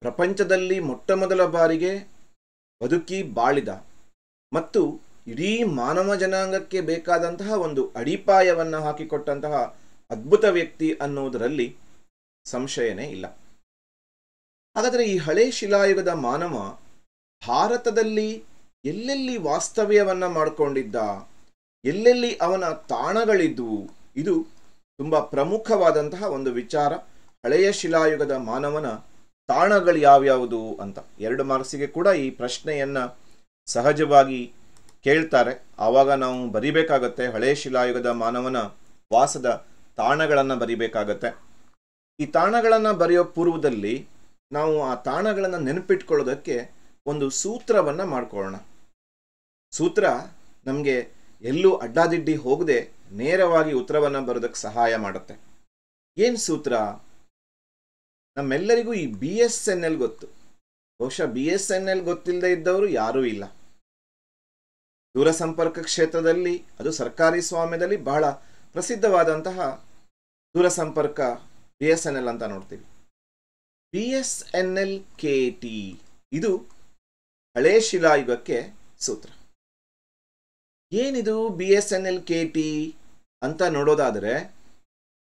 ಪ್ರಪಂಚದಲ್ಲಿ ಮೊಟ್ಟ ಮೊದಲ ಬಾರಿಗೆ ಬದುಕಿ ಬಾಳಿದ ಮತ್ತು ಇಡೀ ಮಾನವ ಜನಾಂಗಕ್ಕೆ ಬೇಕಾದಂತಹ ಒಂದು ಅಡಿಪಾಯವನ್ನು ಹಾಕಿಕೊಟ್ಟಂತಹ ಅದ್ಭುತ ವ್ಯಕ್ತಿ ಅನ್ನೋದರಲ್ಲಿ ಸಂಶಯನೇ ಇಲ್ಲ. ಹಾಗಾದರೆ ಈ ಹಳೆ ಶಿಲಾಯುಗದ ಮಾನವ ಭಾರತದಲ್ಲಿ ಎಲ್ಲೆಲ್ಲಿ ವಾಸ್ತವ್ಯವನ್ನ ಮಾಡಿಕೊಂಡಿದ್ದ, ಎಲ್ಲೆಲ್ಲಿ ಅವನ ತಾಣಗಳಿದ್ವು, ಇದು ತುಂಬ ಪ್ರಮುಖವಾದಂತಹ ಒಂದು ವಿಚಾರ. ಹಳೆಯ ಶಿಲಾಯುಗದ ಮಾನವನ ತಾಣಗಳು ಯಾವ್ಯಾವುದು ಅಂತ 2 ಮಾರ್ಕ್ಸಿಗೆ ಕೂಡ ಈ ಪ್ರಶ್ನೆಯನ್ನ ಸಹಜವಾಗಿ ಕೇಳ್ತಾರೆ. ಆವಾಗ ನಾವು ಬರಿಬೇಕಾಗತ್ತೆ, ಹಳೆಯ ಶಿಲಾಯುಗದ ಮಾನವನ ವಾಸದ ತಾಣಗಳನ್ನು ಬರಿಬೇಕಾಗತ್ತೆ. ಈ ತಾಣಗಳನ್ನು ಬರೆಯೋ ಪೂರ್ವದಲ್ಲಿ ನಾವು ಆ ತಾಣಗಳನ್ನು ನೆನಪಿಟ್ಕೊಳ್ಳೋದಕ್ಕೆ ಒಂದು ಸೂತ್ರವನ್ನು ಮಾಡ್ಕೊಳ್ಳೋಣ. ಸೂತ್ರ ನಮಗೆ ಎಲ್ಲೂ ಅಡ್ಡಾದಿಡ್ಡಿ ಹೋಗದೆ ನೇರವಾಗಿ ಉತ್ತರವನ್ನು ಬರೋದಕ್ಕೆ ಸಹಾಯ ಮಾಡುತ್ತೆ. ಏನು ಸೂತ್ರ? ನಮ್ಮೆಲ್ಲರಿಗೂ ಈ BSNL ಗೊತ್ತು. ಬಹುಶಃ BSNL ಗೊತ್ತಿಲ್ಲದೆ ಇದ್ದವರು ಯಾರೂ ಇಲ್ಲ. ದೂರಸಂಪರ್ಕ ಕ್ಷೇತ್ರದಲ್ಲಿ, ಅದು ಸರ್ಕಾರಿ ಸ್ವಾಮ್ಯದಲ್ಲಿ ಬಹಳ ಪ್ರಸಿದ್ಧವಾದಂತಹ ದೂರಸಂಪರ್ಕ BSNL ಅಂತ ನೋಡ್ತೀವಿ. BSNL KT ಇದು ಹಳೆ ಶಿಲಾಯುಗಕ್ಕೆ ಸೂತ್ರ. ಏನಿದು BSNL KT ಅಂತ ನೋಡೋದಾದರೆ,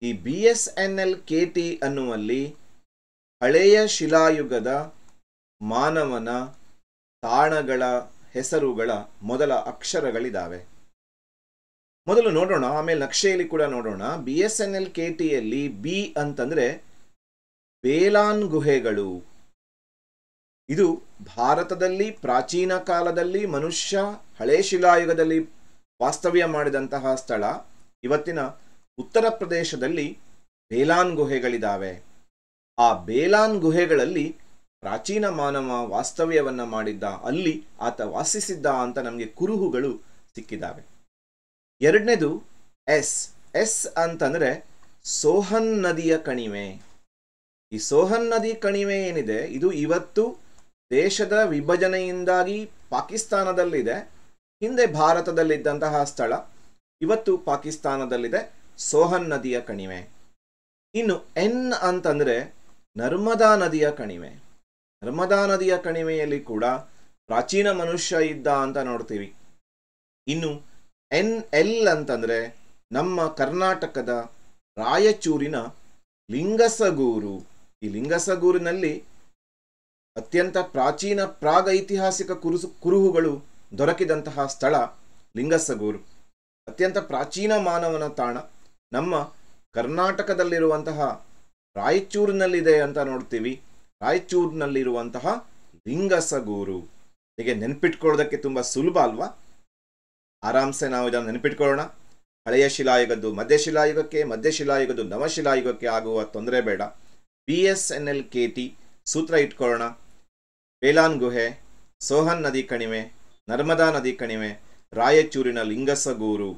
ಈ BSNL KT ಅನ್ನುವಲ್ಲಿ ಹಳೆಯ ಶಿಲಾಯುಗದ ಮಾನವನ ತಾಣಗಳ ಹೆಸರುಗಳ ಮೊದಲ ಅಕ್ಷರಗಳಿದ್ದಾವೆ. ಮೊದಲು ನೋಡೋಣ, ಆಮೇಲೆ ನಕ್ಷೆಯಲ್ಲಿ ಕೂಡ ನೋಡೋಣ. BSNL KTಯಲ್ಲಿ ಬಿ ಅಂತಂದ್ರೆ ಬೇಲಾನ್ ಗುಹೆಗಳು. ಇದು ಭಾರತದಲ್ಲಿ ಪ್ರಾಚೀನ ಕಾಲದಲ್ಲಿ ಮನುಷ್ಯ ಹಳೆ ಶಿಲಾಯುಗದಲ್ಲಿ ವಾಸ್ತವ್ಯ ಮಾಡಿದಂತಹ ಸ್ಥಳ. ಇವತ್ತಿನ ಉತ್ತರ ಪ್ರದೇಶದಲ್ಲಿ ಬೇಲಾನ್ ಗುಹೆಗಳಿದ್ದಾವೆ. ಆ ಬೇಲಾನ್ ಗುಹೆಗಳಲ್ಲಿ ಪ್ರಾಚೀನ ಮಾನವ ವಾಸ್ತವ್ಯವನ್ನ ಮಾಡಿದ್ದ, ಅಲ್ಲಿ ಆತ ವಾಸಿಸಿದ್ದ ಅಂತ ನಮಗೆ ಕುರುಹುಗಳು ಸಿಕ್ಕಿದ್ದಾವೆ. ಎರಡನೇದು ಎಸ್ ಅಂತಂದ್ರೆ ಸೋಹನ್ ನದಿಯ ಕಣಿವೆ. ಈ ಸೋಹನ್ ನದಿ ಕಣಿವೆ ಏನಿದೆ, ಇದು ಇವತ್ತು ದೇಶದ ವಿಭಜನೆಯಿಂದಾಗಿ ಪಾಕಿಸ್ತಾನದಲ್ಲಿದೆ. ಹಿಂದೆ ಭಾರತದಲ್ಲಿದ್ದಂತಹ ಸ್ಥಳ ಇವತ್ತು ಪಾಕಿಸ್ತಾನದಲ್ಲಿದೆ. ಸೋಹನ್ ನದಿಯ ಕಣಿವೆ. ಇನ್ನು ಎನ್ ಅಂತಂದ್ರೆ ನರ್ಮದಾ ನದಿಯ ಕಣಿವೆ. ನರ್ಮದಾ ನದಿಯ ಕಣಿವೆಯಲ್ಲಿ ಕೂಡ ಪ್ರಾಚೀನ ಮನುಷ್ಯ ಇದ್ದ ಅಂತ ನೋಡ್ತೀವಿ. ಇನ್ನು NL ಅಂತಂದ್ರೆ ನಮ್ಮ ಕರ್ನಾಟಕದ ರಾಯಚೂರಿನ ಲಿಂಗಸಗೂರು. ಈ ಲಿಂಗಸಗೂರಿನಲ್ಲಿ ಅತ್ಯಂತ ಪ್ರಾಚೀನ ಪ್ರಾಗೈತಿಹಾಸಿಕ ಕುರುಹುಗಳು ದೊರಕಿದಂತಹ ಸ್ಥಳ ಲಿಂಗಸಗೂರು. ಅತ್ಯಂತ ಪ್ರಾಚೀನ ಮಾನವನ ತಾಣ ನಮ್ಮ ಕರ್ನಾಟಕದಲ್ಲಿರುವಂತಹ ರಾಯಚೂರಿನಲ್ಲಿದೆ ಅಂತ ನೋಡ್ತೀವಿ. ರಾಯಚೂರಿನಲ್ಲಿರುವಂತಹ ಲಿಂಗಸಗೂರು. ಹೀಗೆ ನೆನಪಿಟ್ಕೊಳ್ಳೋದಕ್ಕೆ ತುಂಬ ಸುಲಭ ಅಲ್ವಾ? ಆರಾಮ್ಸೆ ನಾವು ಇದನ್ನು ನೆನಪಿಟ್ಕೊಳ್ಳೋಣ. ಹಳೆಯ ಶಿಲಾಯುಗದ್ದು ಮಧ್ಯಶಿಲಾಯುಗಕ್ಕೆ, ಮಧ್ಯಶಿಲಾಯುಗದ್ದು ನವಶಿಲಾಯುಗಕ್ಕೆ ಆಗುವ ತೊಂದರೆ ಬೇಡ. BSNL KT ಸೂತ್ರ ಇಟ್ಕೊಳ್ಳೋಣ. ಬೇಲಾನ್ ಗುಹೆ, ಸೋಹನ್ ನದಿ ಕಣಿವೆ, ನರ್ಮದಾ ನದಿ ಕಣಿವೆ, ರಾಯಚೂರಿನ ಲಿಂಗಸಗೂರು,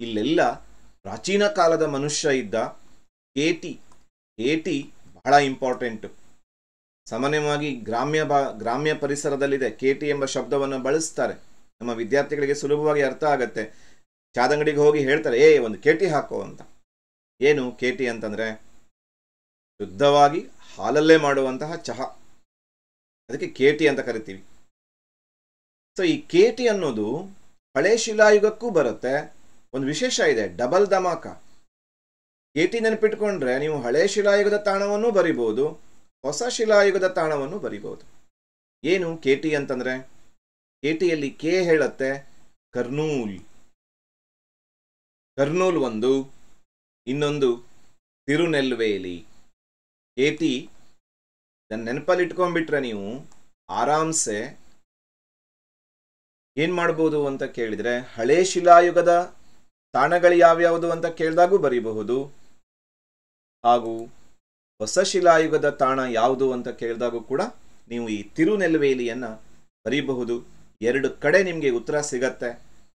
ಇಲ್ಲೆಲ್ಲ ಪ್ರಾಚೀನ ಕಾಲದ ಮನುಷ್ಯ ಇದ್ದ. KT ಬಹಳ ಇಂಪಾರ್ಟೆಂಟು. ಸಾಮಾನ್ಯವಾಗಿ ಗ್ರಾಮ್ಯ ಪರಿಸರದಲ್ಲಿದೆ. KT ಎಂಬ ಶಬ್ದವನ್ನು ಬಳಸ್ತಾರೆ. ನಮ್ಮ ವಿದ್ಯಾರ್ಥಿಗಳಿಗೆ ಸುಲಭವಾಗಿ ಅರ್ಥ ಆಗತ್ತೆ. ಚಾದಂಗಡಿಗೆ ಹೋಗಿ ಹೇಳ್ತಾರೆ, ಒಂದು KT ಹಾಕೋ ಅಂತ. ಏನು KT ಅಂತಂದ್ರೆ ಶುದ್ಧವಾಗಿ ಹಾಲಲ್ಲೇ ಮಾಡುವಂತಹ ಚಹಾ, ಅದಕ್ಕೆ KT ಅಂತ ಕರಿತೀವಿ. ಸೊ ಈ KT ಅನ್ನೋದು ಹಳೆ ಶಿಲಾಯುಗಕ್ಕೂ ಬರುತ್ತೆ. ಒಂದು ವಿಶೇಷ ಇದೆ, ಡಬಲ್ ಧಮಾಕ. KT ನೆನಪಿಟ್ಕೊಂಡ್ರೆ ನೀವು ಹಳೆ ಶಿಲಾಯುಗದ ತಾಣವನ್ನು ಬರಿಬಹುದು, ಹೊಸ ಶಿಲಾಯುಗದ ತಾಣವನ್ನು ಬರಿಬಹುದು. ಏನು KT ಅಂತಂದ್ರೆ? KTಯಲ್ಲಿ ಕೆ ಹೇಳುತ್ತೆ ಕರ್ನೂಲ್. ಕರ್ನೂಲ್ ಒಂದು, ಇನ್ನೊಂದು ತಿರುನೆಲ್ವೇಲಿ. KT ನೆನಪಲ್ಲಿ ಇಟ್ಕೊಂಡ್ಬಿಟ್ರೆ ನೀವು ಆರಾಮ್ಸೆ ಏನ್ ಮಾಡ್ಬೋದು ಅಂತ ಕೇಳಿದ್ರೆ, ಹಳೆ ಶಿಲಾಯುಗದ ತಾಣಗಳು ಯಾವ್ಯಾವುದು ಅಂತ ಕೇಳಿದಾಗೂ ಬರೀಬಹುದು, ಹಾಗೂ ಹೊಸ ಶಿಲಾಯುಗದ ತಾಣ ಯಾವುದು ಅಂತ ಕೇಳಿದಾಗೂ ಕೂಡ ನೀವು ಈ ತಿರುನೆಲ್ವೇಲಿಯನ್ನ ಬರೀಬಹುದು. 2 ಕಡೆ ನಿಮಗೆ ಉತ್ತರ ಸಿಗತ್ತೆ.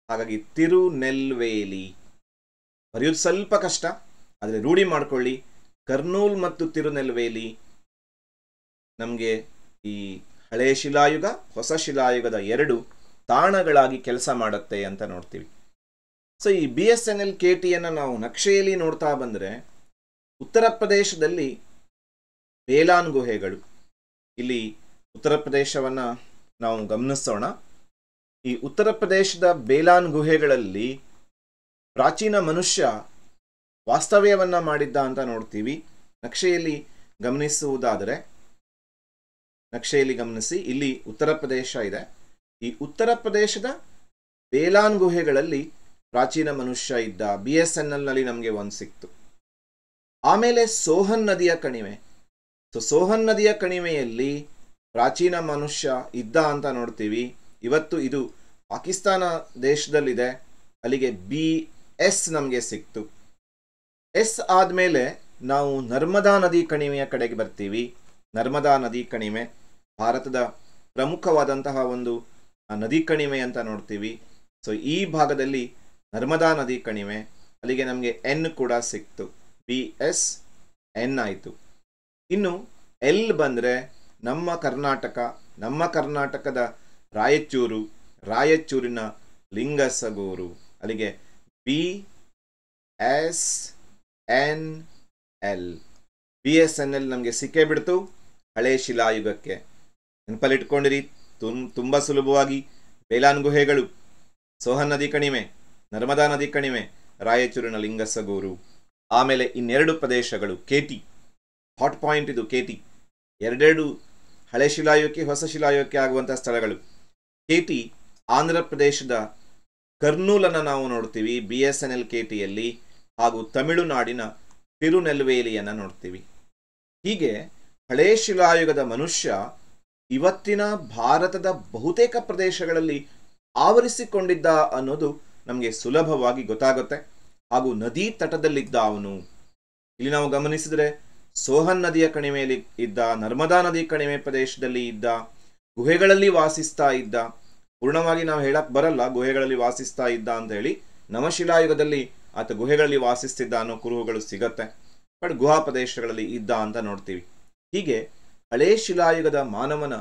ಹಾಗಾಗಿ ತಿರುನೆಲ್ವೇಲಿ ಬರೆಯೋದು ಸ್ವಲ್ಪ ಕಷ್ಟ, ಆದರೆ ರೂಢಿ ಮಾಡ್ಕೊಳ್ಳಿ. ಕರ್ನೂಲ್ ಮತ್ತು ತಿರುನೆಲ್ವೇಲಿ ನಮಗೆ ಈ ಹಳೆ ಶಿಲಾಯುಗ ಹೊಸ ಶಿಲಾಯುಗದ ಎರಡು ತಾಣಗಳಾಗಿ ಕೆಲಸ ಮಾಡುತ್ತೆ ಅಂತ ನೋಡ್ತೀವಿ. ಸೊ ಈ BSNL KTಯನ್ನು ನಾವು ನಕ್ಷೆಯಲ್ಲಿ ನೋಡ್ತಾ ಬಂದರೆ ಉತ್ತರ ಪ್ರದೇಶದಲ್ಲಿ ಬೇಲಾನ್ ಗುಹೆಗಳು, ಇಲ್ಲಿ ಉತ್ತರ ಪ್ರದೇಶವನ್ನು ನಾವು ಗಮನಿಸೋಣ. ಈ ಉತ್ತರ ಪ್ರದೇಶದ ಬೇಲಾನ್ ಗುಹೆಗಳಲ್ಲಿ ಪ್ರಾಚೀನ ಮನುಷ್ಯ ವಾಸ್ತವ್ಯವನ್ನ ಮಾಡಿದ್ದ ಅಂತ ನೋಡ್ತೀವಿ. ನಕ್ಷೆಯಲ್ಲಿ ಗಮನಿಸುವುದಾದರೆ, ನಕ್ಷೆಯಲ್ಲಿ ಗಮನಿಸಿ, ಇಲ್ಲಿ ಉತ್ತರ ಪ್ರದೇಶ ಇದೆ. ಈ ಉತ್ತರ ಪ್ರದೇಶದ ಬೇಲಾನ್ ಗುಹೆಗಳಲ್ಲಿ ಪ್ರಾಚೀನ ಮನುಷ್ಯ ಇದ್ದ. BSNL ನಲ್ಲಿ ನಮಗೆ ಒಂದು ಸಿಕ್ತು. ಆಮೇಲೆ ಸೋಹನ್ ನದಿಯ ಕಣಿವೆ. ಸೋಹನ್ ನದಿಯ ಕಣಿವೆಯಲ್ಲಿ ಪ್ರಾಚೀನ ಮನುಷ್ಯ ಇದ್ದ ಅಂತ ನೋಡ್ತೀವಿ. ಇವತ್ತು ಇದು ಪಾಕಿಸ್ತಾನ ದೇಶದಲ್ಲಿದೆ. ಅಲ್ಲಿಗೆ BS ನಮಗೆ ಸಿಕ್ತು. S ಆದಮೇಲೆ ನಾವು ನರ್ಮದಾ ನದಿ ಕಣಿವೆಯ ಕಡೆಗೆ ಬರ್ತೀವಿ. ನರ್ಮದಾ ನದಿ ಕಣಿವೆ ಭಾರತದ ಪ್ರಮುಖವಾದಂತಹ ಒಂದು ನದಿ ಕಣಿವೆ ಅಂತ ನೋಡ್ತೀವಿ. ಸೊ ಈ ಭಾಗದಲ್ಲಿ ನರ್ಮದಾ ನದಿ ಕಣಿವೆ, ಅಲ್ಲಿಗೆ ನಮಗೆ N ಕೂಡ ಸಿಕ್ತು. BSN ಆಯಿತು. ಇನ್ನು L ಬಂದರೆ ನಮ್ಮ ಕರ್ನಾಟಕದ ರಾಯಚೂರು, ರಾಯಚೂರಿನ ಲಿಂಗಸಗೂರು, ಅಲ್ಲಿಗೆ BSNL. BSNL ನಮಗೆ ಸಿಕ್ಕೇ ಬಿಡ್ತು ಹಳೆ ಶಿಲಾಯುಗಕ್ಕೆ. ನೆನಪಲ್ಲಿಟ್ಕೊಂಡಿರಿ, ತುಂಬ ಸುಲಭವಾಗಿ ಬೇಲಾನ್ ಗುಹೆಗಳು, ಸೋಹನ್ ನದಿ ಕಣಿವೆ, ನರ್ಮದಾ ನದಿ ಕಣಿವೆ, ರಾಯಚೂರಿನ ಲಿಂಗಸಗೂರು. ಆಮೇಲೆ ಇನ್ನೆರಡು ಪ್ರದೇಶಗಳು KT, ಹಾಟ್ ಪಾಯಿಂಟ್ ಇದು KT. ಎರಡೆರಡು ಹಳೆ ಶಿಲಾಯುಗಕ್ಕೆ ಹೊಸ ಶಿಲಾಯುಗಕ್ಕೆ ಆಗುವಂತಹ ಸ್ಥಳಗಳು. KT ಆಂಧ್ರ ಪ್ರದೇಶದ ಕರ್ನೂಲನ್ನು ನಾವು ನೋಡ್ತೀವಿ BSNL KTಯಲ್ಲಿ, ಹಾಗೂ ತಮಿಳುನಾಡಿನ ತಿರುನೆಲ್ವೇಲಿಯನ್ನು ನೋಡ್ತೀವಿ. ಹೀಗೆ ಹಳೆ ಶಿಲಾಯುಗದ ಮನುಷ್ಯ ಇವತ್ತಿನ ಭಾರತದ ಬಹುತೇಕ ಪ್ರದೇಶಗಳಲ್ಲಿ ಆವರಿಸಿಕೊಂಡಿದ್ದ ಅನ್ನೋದು ನಮಗೆ ಸುಲಭವಾಗಿ ಗೊತ್ತಾಗುತ್ತೆ. ಹಾಗೂ ನದಿ ತಟದಲ್ಲಿದ್ದ ಅವನು. ಇಲ್ಲಿ ನಾವು ಗಮನಿಸಿದರೆ ಸೋಹನ್ ನದಿಯ ಕಣಿವೆಯಲ್ಲಿ ಇದ್ದ, ನರ್ಮದಾ ನದಿ ಕಣಿವೆ ಪ್ರದೇಶದಲ್ಲಿ ಇದ್ದ, ಗುಹೆಗಳಲ್ಲಿ ವಾಸಿಸ್ತಾ ಇದ್ದ. ಪೂರ್ಣವಾಗಿ ನಾವು ಹೇಳಕ್ ಬರಲ್ಲ ಗುಹೆಗಳಲ್ಲಿ ವಾಸಿಸ್ತಾ ಇದ್ದ ಅಂತ ಹೇಳಿ. ನವಶಿಲಾಯುಗದಲ್ಲಿ ಆತ ಗುಹೆಗಳಲ್ಲಿ ವಾಸಿಸ್ತಿದ್ದ ಅನ್ನೋ ಕುರುಹುಗಳು ಸಿಗತ್ತೆ. ಬಟ್ ಗುಹಾ ಪ್ರದೇಶಗಳಲ್ಲಿ ಇದ್ದ ಅಂತ ನೋಡ್ತೀವಿ. ಹೀಗೆ ಹಳೆ ಶಿಲಾಯುಗದ ಮಾನವನ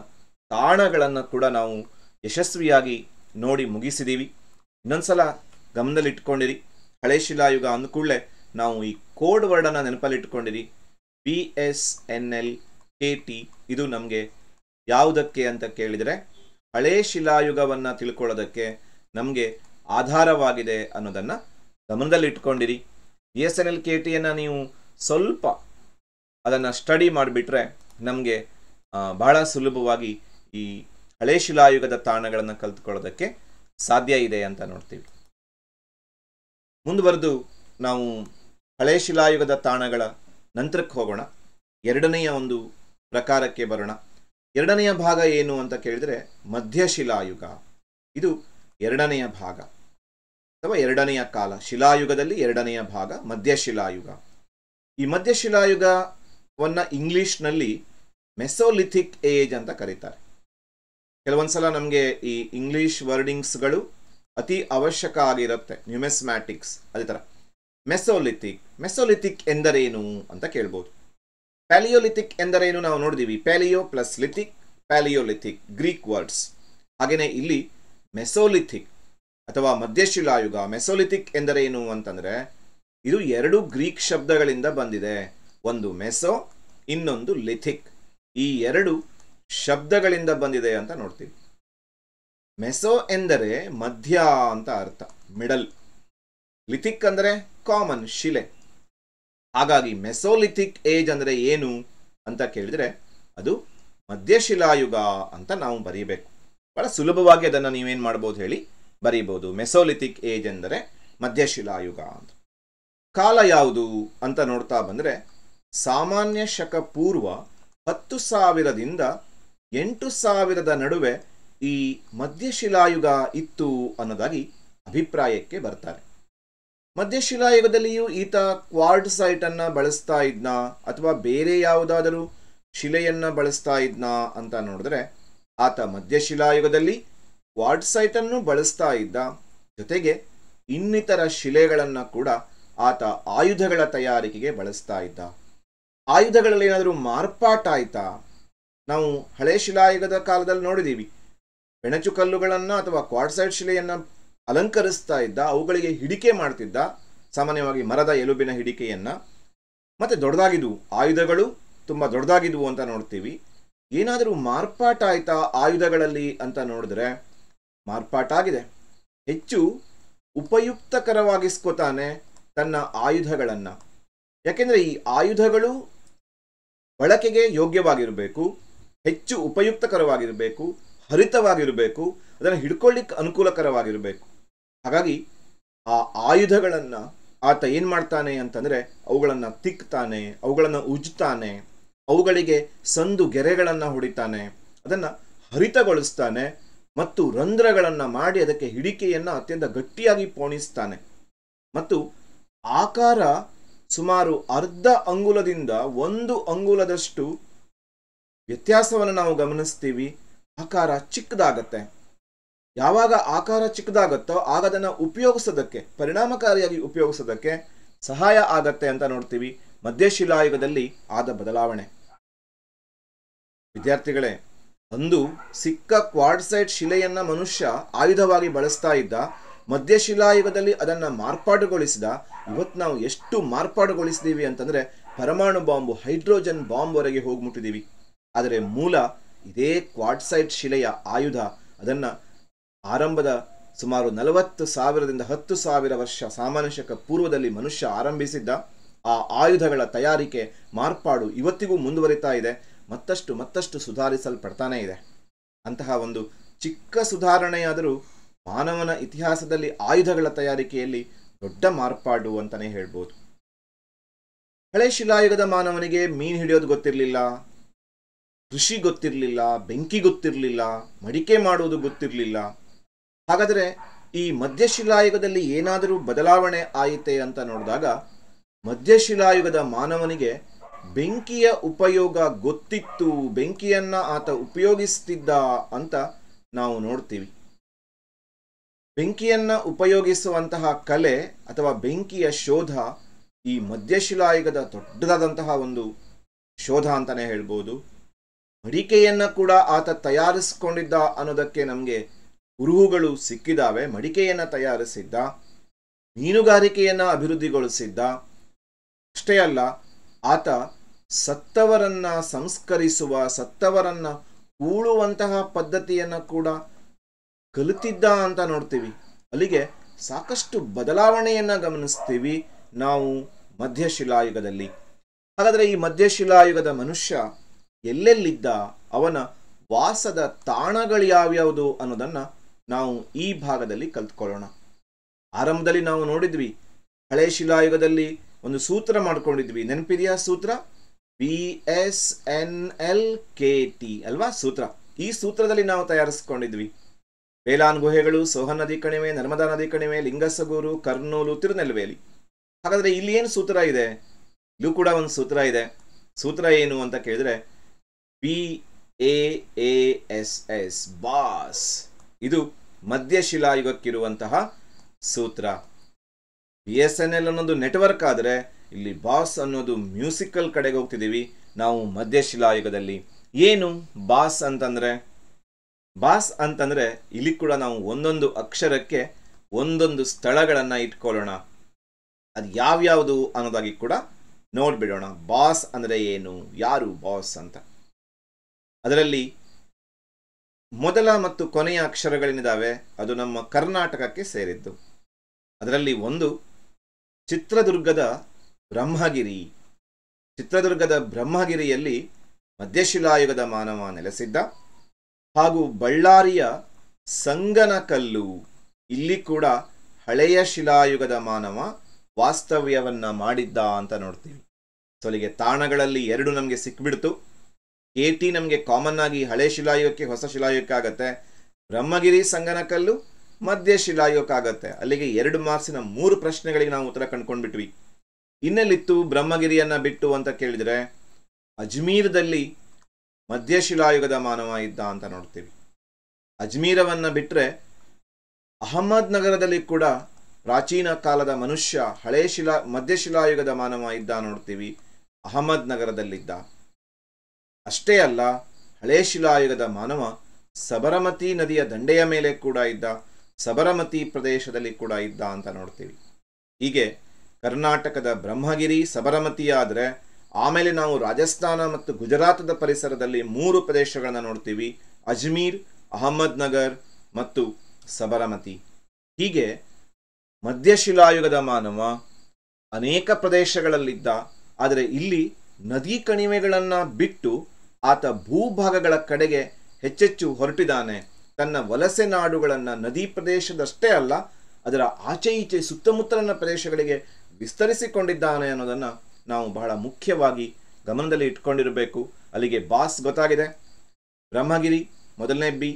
ತಾಣಗಳನ್ನು ಕೂಡ ನಾವು ಯಶಸ್ವಿಯಾಗಿ ನೋಡಿ ಮುಗಿಸಿದ್ದೀವಿ. ಇನ್ನೊಂದ್ಸಲ ಗಮನದಲ್ಲಿಟ್ಕೊಂಡಿರಿ, ಹಳೆ ಶಿಲಾಯುಗ ಅಂದ್ಕೂಡಲೇ ನಾವು ಈ ಕೋಡ್ ವರ್ಡನ್ನು ನೆನಪಲ್ಲಿಟ್ಕೊಂಡಿರಿ. BSNL KT ಇದು ನಮಗೆ ಯಾವುದಕ್ಕೆ ಅಂತ ಕೇಳಿದರೆ ಹಳೆ ಶಿಲಾಯುಗವನ್ನು ತಿಳ್ಕೊಳ್ಳೋದಕ್ಕೆ ನಮಗೆ ಆಧಾರವಾಗಿದೆ ಅನ್ನೋದನ್ನು ಗಮನದಲ್ಲಿಟ್ಕೊಂಡಿರಿ. BSNL KTಯನ್ನು ನೀವು ಸ್ವಲ್ಪ ಅದನ್ನು ಸ್ಟಡಿ ಮಾಡಿಬಿಟ್ರೆ ನಮಗೆ ಬಹಳ ಸುಲಭವಾಗಿ ಈ ಹಳೆ ಶಿಲಾಯುಗದ ತಾಣಗಳನ್ನು ಕಲ್ತ್ಕೊಳ್ಳೋದಕ್ಕೆ ಸಾಧ್ಯ ಇದೆ ಅಂತ ನೋಡ್ತೀವಿ. ಮುಂದುವರೆದು ನಾವು ಹಳೆ ಶಿಲಾಯುಗದ ತಾಣಗಳ ನಂತರಕ್ಕೆ ಹೋಗೋಣ. ಎರಡನೆಯ ಒಂದು ಪ್ರಕಾರಕ್ಕೆ ಬರೋಣ. ಎರಡನೆಯ ಭಾಗ ಏನು ಅಂತ ಕೇಳಿದರೆ ಮಧ್ಯಶಿಲಾಯುಗ. ಇದು ಎರಡನೆಯ ಭಾಗ ಅಥವಾ ಎರಡನೆಯ ಕಾಲ. ಶಿಲಾಯುಗದಲ್ಲಿ ಎರಡನೆಯ ಭಾಗ ಮಧ್ಯಶಿಲಾಯುಗ. ಈ ಮಧ್ಯಶಿಲಾಯುಗವನ್ನು ಇಂಗ್ಲಿಷ್ನಲ್ಲಿ ಮೆಸೋಲಿಥಿಕ್ ಏಜ್ ಅಂತ ಕರೀತಾರೆ. ಕೆಲವೊಂದ್ಸಲ ನಮಗೆ ಈ ಇಂಗ್ಲಿಷ್ ವರ್ಡಿಂಗ್ಸ್ಗಳು ಅತಿ ಅವಶ್ಯಕ ಆಗಿರುತ್ತೆ, ನ್ಯೂಮೆಸ್ಮ್ಯಾಟಿಕ್ಸ್ ಅದೇ ಥರ. ಮೆಸೋಲಿಥಿಕ್ ಎಂದರೇನು ಅಂತ ಕೇಳ್ಬೋದು. ಪ್ಯಾಲಿಯೋಲಿಥಿಕ್ ಎಂದರೇನು ನಾವು ನೋಡಿದೀವಿ. Palio plus lithic, Palaeolithic Greek words. ಹಾಗೆಯೇ ಇಲ್ಲಿ ಮೆಸೋಲಿಥಿಕ್ ಅಥವಾ ಮಧ್ಯಶಿಲಾಯುಗ, ಮೆಸೋಲಿಥಿಕ್ ಎಂದರೇನು ಅಂತಂದರೆ ಇದು ಎರಡು ಗ್ರೀಕ್ ಶಬ್ದಗಳಿಂದ ಬಂದಿದೆ. ಒಂದು ಮೆಸೋ, ಇನ್ನೊಂದು ಲಿಥಿಕ್. ಈ ಎರಡು ಶಬ್ದಗಳಿಂದ ಬಂದಿದೆ ಅಂತ ನೋಡ್ತೀವಿ. ಮೆಸೋ ಎಂದರೆ ಮಧ್ಯ ಅಂತ ಅರ್ಥ, ಮಿಡಲ್. ಲಿಥಿಕ್ ಅಂದರೆ ಕಾಮನ್, ಶಿಲೆ. ಹಾಗಾಗಿ ಮೆಸೋಲಿಥಿಕ್ ಏಜ್ ಅಂದರೆ ಏನು ಅಂತ ಕೇಳಿದರೆ ಅದು ಮಧ್ಯಶಿಲಾಯುಗ ಅಂತ ನಾವು ಬರೀಬೇಕು. ಬಹಳ ಸುಲಭವಾಗಿ ಅದನ್ನು ನೀವೇನು ಮಾಡ್ಬೋದು ಹೇಳಿ ಬರೀಬೋದು. ಮೆಸೋಲಿಥಿಕ್ ಏಜ್ ಎಂದರೆ ಮಧ್ಯಶಿಲಾಯುಗ ಅಂತ. ಕಾಲ ಯಾವುದು ಅಂತ ನೋಡ್ತಾ ಬಂದರೆ ಸಾಮಾನ್ಯ ಶಕ ಪೂರ್ವ 10,000ದಿಂದ 8,000 ನಡುವೆ ಈ ಮಧ್ಯಶಿಲಾಯುಗ ಇತ್ತು ಅನ್ನೋದಾಗಿ ಅಭಿಪ್ರಾಯಕ್ಕೆ ಬರ್ತಾರೆ. ಮಧ್ಯಶಿಲಾಯುಗದಲ್ಲಿಯೂ ಈತ ಕ್ವಾರ್ಟ್ಸೈಟ್ ಅನ್ನ ಬಳಸ್ತಾ ಇದ್ನ ಅಥವಾ ಬೇರೆ ಯಾವುದಾದರೂ ಶಿಲೆಯನ್ನ ಬಳಸ್ತಾ ಇದ್ನ ಅಂತ ನೋಡಿದ್ರೆ ಆತ ಮಧ್ಯಶಿಲಾಯುಗದಲ್ಲಿ ಕ್ವಾರ್ಟ್ಸೈಟ್ ಅನ್ನು ಬಳಸ್ತಾ ಇದ್ದ. ಜೊತೆಗೆ ಇನ್ನಿತರ ಶಿಲೆಗಳನ್ನ ಕೂಡ ಆತ ಆಯುಧಗಳ ತಯಾರಿಕೆಗೆ ಬಳಸ್ತಾ ಇದ್ದ. ಆಯುಧಗಳಲ್ಲಿ ಏನಾದರೂ ಮಾರ್ಪಾಟಾಯ್ತಾ? ನಾವು ಹಳೆ ಶಿಲಾಯುಗದ ಕಾಲದಲ್ಲಿ ನೋಡಿದ್ದೀವಿ. ಬೆಣಚು ಕಲ್ಲುಗಳನ್ನು ಅಥವಾ ಕ್ವಾರ್ಟ್ಸೈಟ್ ಶಿಲೆಯನ್ನು ಅಲಂಕರಿಸ್ತಾ ಇದ್ದ, ಅವುಗಳಿಗೆ ಹಿಡಿಕೆ ಮಾಡ್ತಿದ್ದ, ಸಾಮಾನ್ಯವಾಗಿ ಮರದ ಎಲುಬಿನ ಹಿಡಿಕೆಯನ್ನು. ಮತ್ತು ದೊಡ್ಡದಾಗಿದ್ವು ಆಯುಧಗಳು, ತುಂಬ ದೊಡ್ಡದಾಗಿದ್ವು ಅಂತ ನೋಡ್ತೀವಿ. ಏನಾದರೂ ಮಾರ್ಪಾಟ ಆಯ್ತಾ ಆಯುಧಗಳಲ್ಲಿ ಅಂತ ನೋಡಿದ್ರೆ ಮಾರ್ಪಾಟ ಆಗಿದೆ. ಹೆಚ್ಚು ಉಪಯುಕ್ತಕರವಾಗಿಸ್ಕೋತಾನೆ ತನ್ನ ಆಯುಧಗಳನ್ನು. ಯಾಕೆಂದರೆ ಈ ಆಯುಧಗಳು ಬಳಕೆಗೆ ಯೋಗ್ಯವಾಗಿರಬೇಕು, ಹೆಚ್ಚು ಉಪಯುಕ್ತಕರವಾಗಿರಬೇಕು, ಹರಿತವಾಗಿರಬೇಕು, ಅದನ್ನು ಹಿಡ್ಕೊಳ್ಳಿಕ್ಕೆ ಅನುಕೂಲಕರವಾಗಿರಬೇಕು. ಹಾಗಾಗಿ ಆ ಆಯುಧಗಳನ್ನು ಆತ ಏನು ಮಾಡ್ತಾನೆ ಅಂತಂದರೆ ಅವುಗಳನ್ನು ತಿಕ್ತಾನೆ, ಅವುಗಳನ್ನು ಉಜ್ತಾನೆ, ಅವುಗಳಿಗೆ ಸಂದು ಗೆರೆಗಳನ್ನು ಹೊಡಿತಾನೆ, ಅದನ್ನು ಹರಿತಗೊಳಿಸ್ತಾನೆ ಮತ್ತು ರಂಧ್ರಗಳನ್ನು ಮಾಡಿ ಅದಕ್ಕೆ ಹಿಡಿಕೆಯನ್ನು ಅತ್ಯಂತ ಗಟ್ಟಿಯಾಗಿ ಪೋಣಿಸ್ತಾನೆ. ಮತ್ತು ಆಕಾರ ಸುಮಾರು ಅರ್ಧ ಅಂಗುಲದಿಂದ 1 ಅಂಗುಲದಷ್ಟು ವ್ಯತ್ಯಾಸವನ್ನು ನಾವು ಗಮನಿಸ್ತೀವಿ. ಆಕಾರ ಚಿಕ್ಕದಾಗತ್ತೆ. ಯಾವಾಗ ಆಕಾರ ಚಿಕ್ಕದಾಗತ್ತೋ ಆಗ ಅದನ್ನು ಉಪಯೋಗಿಸೋದಕ್ಕೆ, ಪರಿಣಾಮಕಾರಿಯಾಗಿ ಉಪಯೋಗಿಸೋದಕ್ಕೆ ಸಹಾಯ ಆಗತ್ತೆ ಅಂತ ನೋಡ್ತೀವಿ. ಮಧ್ಯಶಿಲಾಯುಗದಲ್ಲಿ ಆದ ಬದಲಾವಣೆ. ವಿದ್ಯಾರ್ಥಿಗಳೇ, ಅಂದು ಸಿಕ್ಕ ಕ್ವಾರ್ಟ್ಸೈಟ್ ಶಿಲೆಯನ್ನ ಮನುಷ್ಯ ಆಯುಧವಾಗಿ ಬಳಸ್ತಾ ಇದ್ದ. ಮಧ್ಯಶಿಲಾಯುಗದಲ್ಲಿ ಅದನ್ನು ಮಾರ್ಪಾಡುಗೊಳಿಸಿದ. ಇವತ್ತು ನಾವು ಎಷ್ಟು ಮಾರ್ಪಾಡುಗೊಳಿಸಿದೀವಿ ಅಂತಂದರೆ ಪರಮಾಣು ಬಾಂಬು, ಹೈಡ್ರೋಜನ್ ಬಾಂಬ್ವರೆಗೆ ಹೋಗ್ಬಿಟ್ಟಿದ್ದೀವಿ. ಆದರೆ ಮೂಲ ಇದೇ ಕ್ವಾರ್ಟ್ಸೈಟ್ ಶಿಲೆಯ ಆಯುಧ. ಅದನ್ನು ಆರಂಭದ ಸುಮಾರು 40,000ದಿಂದ 10,000 ವರ್ಷ ಸಾಮಾನ್ಯ ಶಕ ಪೂರ್ವದಲ್ಲಿ ಮನುಷ್ಯ ಆರಂಭಿಸಿದ್ದ. ಆ ಆಯುಧಗಳ ತಯಾರಿಕೆ, ಮಾರ್ಪಾಡು ಇವತ್ತಿಗೂ ಮುಂದುವರಿತಾ ಇದೆ. ಮತ್ತಷ್ಟು ಸುಧಾರಿಸಲ್ಪಡ್ತಾನೇ ಇದೆ. ಅಂತಹ ಒಂದು ಚಿಕ್ಕ ಸುಧಾರಣೆಯಾದರೂ ಮಾನವನ ಇತಿಹಾಸದಲ್ಲಿ ಆಯುಧಗಳ ತಯಾರಿಕೆಯಲ್ಲಿ ದೊಡ್ಡ ಮಾರ್ಪಾಡು ಅಂತಲೇ ಹೇಳ್ಬೋದು. ಹಳೆ ಶಿಲಾಯುಗದ ಮಾನವನಿಗೆ ಮೀನು ಹಿಡಿಯೋದು ಗೊತ್ತಿರಲಿಲ್ಲ, ಕೃಷಿ ಗೊತ್ತಿರಲಿಲ್ಲ, ಬೆಂಕಿ ಗೊತ್ತಿರಲಿಲ್ಲ, ಮಡಿಕೆ ಮಾಡುವುದು ಗೊತ್ತಿರಲಿಲ್ಲ. ಹಾಗಾದರೆ ಈ ಮಧ್ಯಶಿಲಾಯುಗದಲ್ಲಿ ಏನಾದರೂ ಬದಲಾವಣೆ ಆಯಿತೆ ಅಂತ ನೋಡಿದಾಗ ಮಧ್ಯಶಿಲಾಯುಗದ ಮಾನವನಿಗೆ ಬೆಂಕಿಯ ಉಪಯೋಗ ಗೊತ್ತಿತ್ತು, ಬೆಂಕಿಯನ್ನ ಆತ ಉಪಯೋಗಿಸ್ತಿದ್ದ ಅಂತ ನಾವು ನೋಡ್ತೀವಿ. ಬೆಂಕಿಯನ್ನ ಉಪಯೋಗಿಸುವಂತಹ ಕಲೆ ಅಥವಾ ಬೆಂಕಿಯ ಶೋಧ ಈ ಮಧ್ಯಶಿಲಾಯುಗದ ದೊಡ್ಡದಾದಂತಹ ಒಂದು ಶೋಧ ಅಂತಾನೆ ಹೇಳ್ಬೋದು. ಮಡಿಕೆಯನ್ನ ಕೂಡ ಆತ ತಯಾರಿಸಿಕೊಂಡಿದ್ದ ಅನ್ನೋದಕ್ಕೆ ನಮಗೆ ಕುರುಹುಗಳು ಸಿಕ್ಕಿದಾವೆ. ಮಡಿಕೆಯನ್ನ ತಯಾರಿಸಿದ್ದ, ಮೀನುಗಾರಿಕೆಯನ್ನ ಅಭಿವೃದ್ಧಿಗೊಳಿಸಿದ್ದ. ಅಷ್ಟೇ ಅಲ್ಲ, ಆತ ಸತ್ತವರನ್ನ ಸಂಸ್ಕರಿಸುವ, ಸತ್ತವರನ್ನ ಹೂಳುವಂತಹ ಪದ್ಧತಿಯನ್ನ ಕೂಡ ಕಲಿತಿದ್ದ ಅಂತ ನೋಡ್ತೀವಿ. ಅಲ್ಲಿಗೆ ಸಾಕಷ್ಟು ಬದಲಾವಣೆಯನ್ನ ಗಮನಿಸ್ತೀವಿ ನಾವು ಮಧ್ಯಶಿಲಾಯುಗದಲ್ಲಿ. ಹಾಗಾದರೆ ಈ ಮಧ್ಯಶಿಲಾಯುಗದ ಮನುಷ್ಯ ಎಲ್ಲೆಲ್ಲಿದ್ದ, ಅವನ ವಾಸದ ತಾಣಗಳು ಯಾವ್ಯಾವುದು ಅನ್ನೋದನ್ನ ನಾವು ಈ ಭಾಗದಲ್ಲಿ ಕಲ್ತ್ಕೊಳ್ಳೋಣ. ಆರಂಭದಲ್ಲಿ ನಾವು ನೋಡಿದ್ವಿ, ಹಳೆ ಶಿಲಾಯುಗದಲ್ಲಿ ಒಂದು ಸೂತ್ರ ಮಾಡ್ಕೊಂಡಿದ್ವಿ. ನೆನಪಿದೆಯಾ ಸೂತ್ರ? BSNLKT ಅಲ್ವಾ ಸೂತ್ರ. ಈ ಸೂತ್ರದಲ್ಲಿ ನಾವು ತಯಾರಿಸ್ಕೊಂಡಿದ್ವಿ. ಬೇಲಾನ್ ಗುಹೆಗಳು, ಸೋಹನ್ ನದಿ ಕಣಿವೆ, ನರ್ಮದಾ ನದಿ ಕಣಿವೆ, ಲಿಂಗಸಗೂರು, ಕರ್ನೂಲು, ತಿರುನೆಲ್ವೇಲಿ. ಹಾಗಾದ್ರೆ ಇಲ್ಲಿ ಏನು ಸೂತ್ರ ಇದೆ? ಇಲ್ಲೂ ಕೂಡ ಒಂದು ಸೂತ್ರ ಇದೆ. ಸೂತ್ರ ಏನು ಅಂತ ಕೇಳಿದ್ರೆ BAASS, ಬಾಸ್. ಇದು ಮಧ್ಯಶಿಲಾಯುಗಕ್ಕಿರುವಂತಹ ಸೂತ್ರ. BSNL ಅನ್ನೋದು ನೆಟ್ವರ್ಕ್ ಆದರೆ ಇಲ್ಲಿ ಬಾಸ್ ಅನ್ನೋದು ಮ್ಯೂಸಿಕಲ್ ಕಡೆಗೆ ಹೋಗ್ತಿದ್ದೀವಿ ನಾವು ಮಧ್ಯಶಿಲಾಯುಗದಲ್ಲಿ. ಏನು ಬಾಸ್ ಅಂತಂದ್ರೆ? ಬಾಸ್ ಅಂತಂದ್ರೆ ಇಲ್ಲಿ ಕೂಡ ನಾವು ಒಂದೊಂದು ಅಕ್ಷರಕ್ಕೆ ಒಂದೊಂದು ಸ್ಥಳಗಳನ್ನ ಇಟ್ಕೊಳ್ಳೋಣ. ಅದು ಯಾವ್ಯಾವುದು ಅನ್ನೋದಾಗಿ ಕೂಡ ನೋಡ್ಬಿಡೋಣ. ಬಾಸ್ ಅಂದ್ರೆ ಏನು, ಯಾರು ಬಾಸ್ ಅಂತ. ಅದರಲ್ಲಿ ಮೊದಲ ಮತ್ತು ಕೊನೆಯ ಅಕ್ಷರಗಳೇನಿದಾವೆ ಅದು ನಮ್ಮ ಕರ್ನಾಟಕಕ್ಕೆ ಸೇರಿದ್ದು. ಅದರಲ್ಲಿ ಒಂದು ಚಿತ್ರದುರ್ಗದ ಬ್ರಹ್ಮಗಿರಿ. ಚಿತ್ರದುರ್ಗದ ಬ್ರಹ್ಮಗಿರಿಯಲ್ಲಿ ಮಧ್ಯಶಿಲಾಯುಗದ ಮಾನವ ನೆಲೆಸಿದ್ದ. ಹಾಗೂ ಬಳ್ಳಾರಿಯ ಸಂಗನಕಲ್ಲು, ಇಲ್ಲಿ ಕೂಡ ಹಳೆಯ ಶಿಲಾಯುಗದ ಮಾನವ ವಾಸ್ತವ್ಯವನ್ನ ಮಾಡಿದ್ದ ಅಂತ ನೋಡ್ತೀವಿ. ಸೊ ಅಲ್ಲಿಗೆ ತಾಣಗಳಲ್ಲಿ 2 ನಮಗೆ ಸಿಕ್ಬಿಡ್ತು. KT ನಮಗೆ ಕಾಮನ್ ಆಗಿ ಹಳೆ ಶಿಲಾಯುಗಕ್ಕೆ, ಹೊಸ ಶಿಲಾಯುಗಕ್ಕೆ ಆಗತ್ತೆ. ಬ್ರಹ್ಮಗಿರಿ, ಸಂಗನಕಲ್ಲು ಮಧ್ಯಶಿಲಾಯುಗಕ್ಕಾಗತ್ತೆ. ಅಲ್ಲಿಗೆ 2 ಮಾರ್ಕ್ಸಿನ 3 ಪ್ರಶ್ನೆಗಳಿಗೆ ನಾವು ಉತ್ತರ ಕಂಡುಕೊಂಡ್ಬಿಟ್ವಿ. ಇನ್ನೆಲ್ಲಿತ್ತು ಬ್ರಹ್ಮಗಿರಿಯನ್ನ ಬಿಟ್ಟು ಅಂತ ಕೇಳಿದ್ರೆ ಅಜ್ಮೀರದಲ್ಲಿ ಮಧ್ಯಶಿಲಾಯುಗದ ಮಾನವ ಇದ್ದ ಅಂತ ನೋಡ್ತೀವಿ. ಅಜ್ಮೀರವನ್ನ ಬಿಟ್ರೆ ಅಹಮದ್ ನಗರದಲ್ಲಿ ಕೂಡ ಪ್ರಾಚೀನ ಕಾಲದ ಮನುಷ್ಯ ಮಧ್ಯಶಿಲಾಯುಗದ ಮಾನವ ಇದ್ದ ನೋಡ್ತೀವಿ. ಅಹಮದ್ ನಗರದಲ್ಲಿದ್ದ. ಅಷ್ಟೇ ಅಲ್ಲ, ಹಳೆ ಶಿಲಾಯುಗದ ಮಾನವ ಸಬರಮತಿ ನದಿಯ ದಂಡೆಯ ಮೇಲೆ ಕೂಡ ಇದ್ದ, ಸಬರಮತಿ ಪ್ರದೇಶದಲ್ಲಿ ಕೂಡ ಇದ್ದ ಅಂತ ನೋಡ್ತೀವಿ. ಹೀಗೆ ಕರ್ನಾಟಕದ ಬ್ರಹ್ಮಗಿರಿ ಸಬರಮತಿಯಾದರೆ ಆಮೇಲೆ ನಾವು ರಾಜಸ್ಥಾನ ಮತ್ತು ಗುಜರಾತದ ಪರಿಸರದಲ್ಲಿ 3 ಪ್ರದೇಶಗಳನ್ನು ನೋಡ್ತೀವಿ: ಅಜ್ಮೀರ್, ಅಹಮದ್ ನಗರ್ ಮತ್ತು ಸಬರಮತಿ. ಹೀಗೆ ಮಧ್ಯಶಿಲಾಯುಗದ ಮಾನವ ಅನೇಕ ಪ್ರದೇಶಗಳಲ್ಲಿದ್ದ, ಆದರೆ ಇಲ್ಲಿ ನದಿ ಕಣಿವೆಗಳನ್ನು ಬಿಟ್ಟು ಆತ ಭೂಭಾಗಗಳ ಕಡೆಗೆ ಹೆಚ್ಚೆಚ್ಚು ಹೊರಟಿದ್ದಾನೆ. ತನ್ನ ವಲಸೆ ನಾಡುಗಳನ್ನು ನದಿ ಪ್ರದೇಶದಷ್ಟೇ ಅಲ್ಲ, ಅದರ ಆಚೆ ಈಚೆ ಸುತ್ತಮುತ್ತಲಿನ ಪ್ರದೇಶಗಳಿಗೆ ವಿಸ್ತರಿಸಿಕೊಂಡಿದ್ದಾನೆ ಅನ್ನೋದನ್ನು ನಾವು ಬಹಳ ಮುಖ್ಯವಾಗಿ ಗಮನದಲ್ಲಿ ಇಟ್ಕೊಂಡಿರಬೇಕು. ಅಲ್ಲಿಗೆ ಬಾಸ್ ಗೊತ್ತಾಗಿದೆ. ಬ್ರಹ್ಮಗಿರಿ ಮೊದಲನೇ ಬಿ,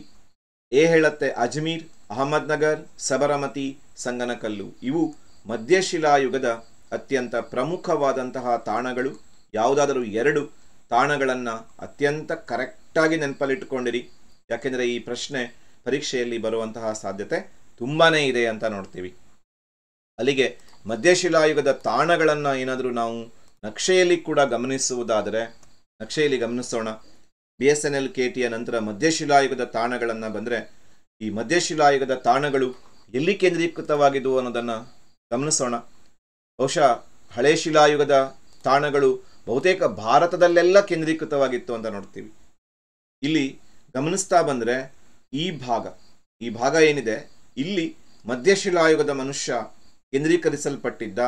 ಎ ಹೇಳುತ್ತೆ ಅಜ್ಮೀರ್, ಅಹಮದ್ ನಗರ್, ಸಬರಮತಿ, ಸಂಗನಕಲ್ಲು. ಇವು ಮಧ್ಯಶಿಲಾಯುಗದ ಅತ್ಯಂತ ಪ್ರಮುಖವಾದಂತಹ ತಾಣಗಳು. ಯಾವುದಾದರೂ 2 ತಾಣಗಳನ್ನು ಅತ್ಯಂತ ಕರೆಕ್ಟಾಗಿ ನೆನಪಲ್ಲಿಟ್ಟುಕೊಂಡಿರಿ, ಯಾಕೆಂದರೆ ಈ ಪ್ರಶ್ನೆ ಪರೀಕ್ಷೆಯಲ್ಲಿ ಬರುವಂತಹ ಸಾಧ್ಯತೆ ತುಂಬಾ ಇದೆ ಅಂತ ನೋಡ್ತೀವಿ. ಅಲ್ಲಿಗೆ ಮಧ್ಯಶಿಲಾಯುಗದ ತಾಣಗಳನ್ನು ಏನಾದರೂ ನಾವು ನಕ್ಷೆಯಲ್ಲಿ ಕೂಡ ಗಮನಿಸುವುದಾದರೆ ನಕ್ಷೆಯಲ್ಲಿ ಗಮನಿಸೋಣ. BSNL KTಯ ನಂತರ ಮಧ್ಯಶಿಲಾಯುಗದ ತಾಣಗಳನ್ನು ಬಂದರೆ, ಈ ಮಧ್ಯಶಿಲಾಯುಗದ ತಾಣಗಳು ಎಲ್ಲಿ ಕೇಂದ್ರೀಕೃತವಾಗಿದ್ದವು ಅನ್ನೋದನ್ನು ಗಮನಿಸೋಣ. ಬಹುಶಃ ಹಳೆ ಶಿಲಾಯುಗದ ತಾಣಗಳು ಬಹುತೇಕ ಭಾರತದಲ್ಲೆಲ್ಲ ಕೇಂದ್ರೀಕೃತವಾಗಿತ್ತು ಅಂತ ನೋಡ್ತೀವಿ. ಇಲ್ಲಿ ಗಮನಿಸ್ತಾ ಬಂದರೆ ಈ ಭಾಗ ಏನಿದೆ, ಇಲ್ಲಿ ಮಧ್ಯಶಿಲಾಯುಗದ ಮನುಷ್ಯ ಕೇಂದ್ರೀಕರಿಸಲ್ಪಟ್ಟಿದ್ದ.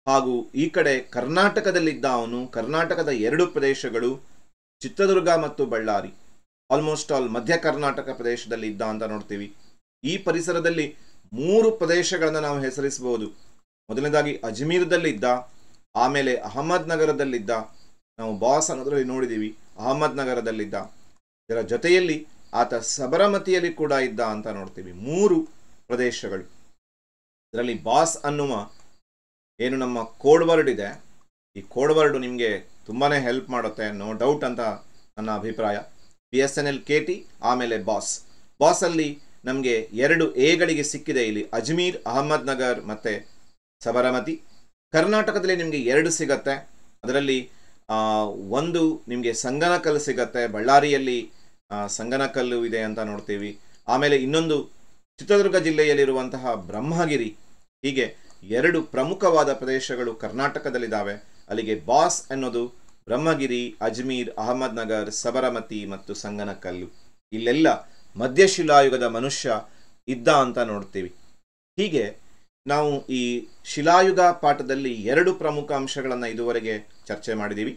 ಹಾಗೂ ಈ ಕಡೆ ಕರ್ನಾಟಕದಲ್ಲಿದ್ದ ಅವನು. ಕರ್ನಾಟಕದ 2 ಪ್ರದೇಶಗಳು ಚಿತ್ರದುರ್ಗ ಮತ್ತು ಬಳ್ಳಾರಿ, ಆಲ್ಮೋಸ್ಟ್ ಆಲ್ ಮಧ್ಯ ಕರ್ನಾಟಕ ಪ್ರದೇಶದಲ್ಲಿ ಇದ್ದ ಅಂತ ನೋಡ್ತೀವಿ. ಈ ಪರಿಸರದಲ್ಲಿ 3 ಪ್ರದೇಶಗಳನ್ನು ನಾವು ಹೆಸರಿಸಬಹುದು. ಮೊದಲನೇದಾಗಿ ಅಜ್ಮೀರ್ದಲ್ಲಿದ್ದ, ಆಮೇಲೆ ಅಹಮದ್ ನಗರದಲ್ಲಿದ್ದ, ನಾವು ಬಾಸ್ ಅನ್ನೋದ್ರಲ್ಲಿ ನೋಡಿದ್ದೀವಿ, ಅಹಮದ್ ನಗರದಲ್ಲಿದ್ದ. ಇದರ ಜೊತೆಯಲ್ಲಿ ಆತ ಸಬರಮತಿಯಲ್ಲಿ ಕೂಡ ಇದ್ದ ಅಂತ ನೋಡ್ತೀವಿ. 3 ಪ್ರದೇಶಗಳು. ಇದರಲ್ಲಿ ಬಾಸ್ ಅನ್ನುವ ಏನು ನಮ್ಮ ಕೋಡ್ ವರ್ಡ್ ಇದೆ, ಈ ಕೋಡ್ ವರ್ಡ್ ನಿಮಗೆ ತುಂಬಾ ಹೆಲ್ಪ್ ಮಾಡುತ್ತೆ, ನೋ ಡೌಟ್ ಅಂತ ನನ್ನ ಅಭಿಪ್ರಾಯ. BSNL KT ಆಮೇಲೆ ಬಾಸಲ್ಲಿ ನಮಗೆ 2 ಎಗಳಿಗೆ ಸಿಕ್ಕಿದೆ ಇಲ್ಲಿ, ಅಜ್ಮೀರ್, ಅಹಮದ್ ನಗರ್ ಮತ್ತು ಸಬರಮತಿ. ಕರ್ನಾಟಕದಲ್ಲಿ ನಿಮಗೆ 2 ಸಿಗತ್ತೆ. ಅದರಲ್ಲಿ ಒಂದು ನಿಮಗೆ ಸಂಗನಕಲ್ಲು ಸಿಗತ್ತೆ, ಬಳ್ಳಾರಿಯಲ್ಲಿ ಸಂಗನಕಲ್ಲು ಇದೆ ಅಂತ ನೋಡ್ತೀವಿ. ಆಮೇಲೆ ಇನ್ನೊಂದು ಚಿತ್ರದುರ್ಗ ಜಿಲ್ಲೆಯಲ್ಲಿರುವಂತಹ ಬ್ರಹ್ಮಗಿರಿ. ಹೀಗೆ 2 ಪ್ರಮುಖವಾದ ಪ್ರದೇಶಗಳು ಕರ್ನಾಟಕದಲ್ಲಿದ್ದಾವೆ. ಅಲ್ಲಿಗೆ ಬಾಸ್ ಅನ್ನೋದು ಬ್ರಹ್ಮಗಿರಿ, ಅಜ್ಮೀರ್, ಅಹಮದ್ ನಗರ್, ಸಬರಮತಿ ಮತ್ತು ಸಂಗನಕಲ್ಲು. ಇಲ್ಲೆಲ್ಲ ಮಧ್ಯಶಿಲಾಯುಗದ ಮನುಷ್ಯ ಇದ್ದ ಅಂತ ನೋಡ್ತೀವಿ. ಹೀಗೆ ನಾವು ಈ ಶಿಲಾಯುಗ ಪಾಠದಲ್ಲಿ 2 ಪ್ರಮುಖ ಅಂಶಗಳನ್ನು ಇದುವರೆಗೆ ಚರ್ಚೆ ಮಾಡಿದ್ದೀವಿ.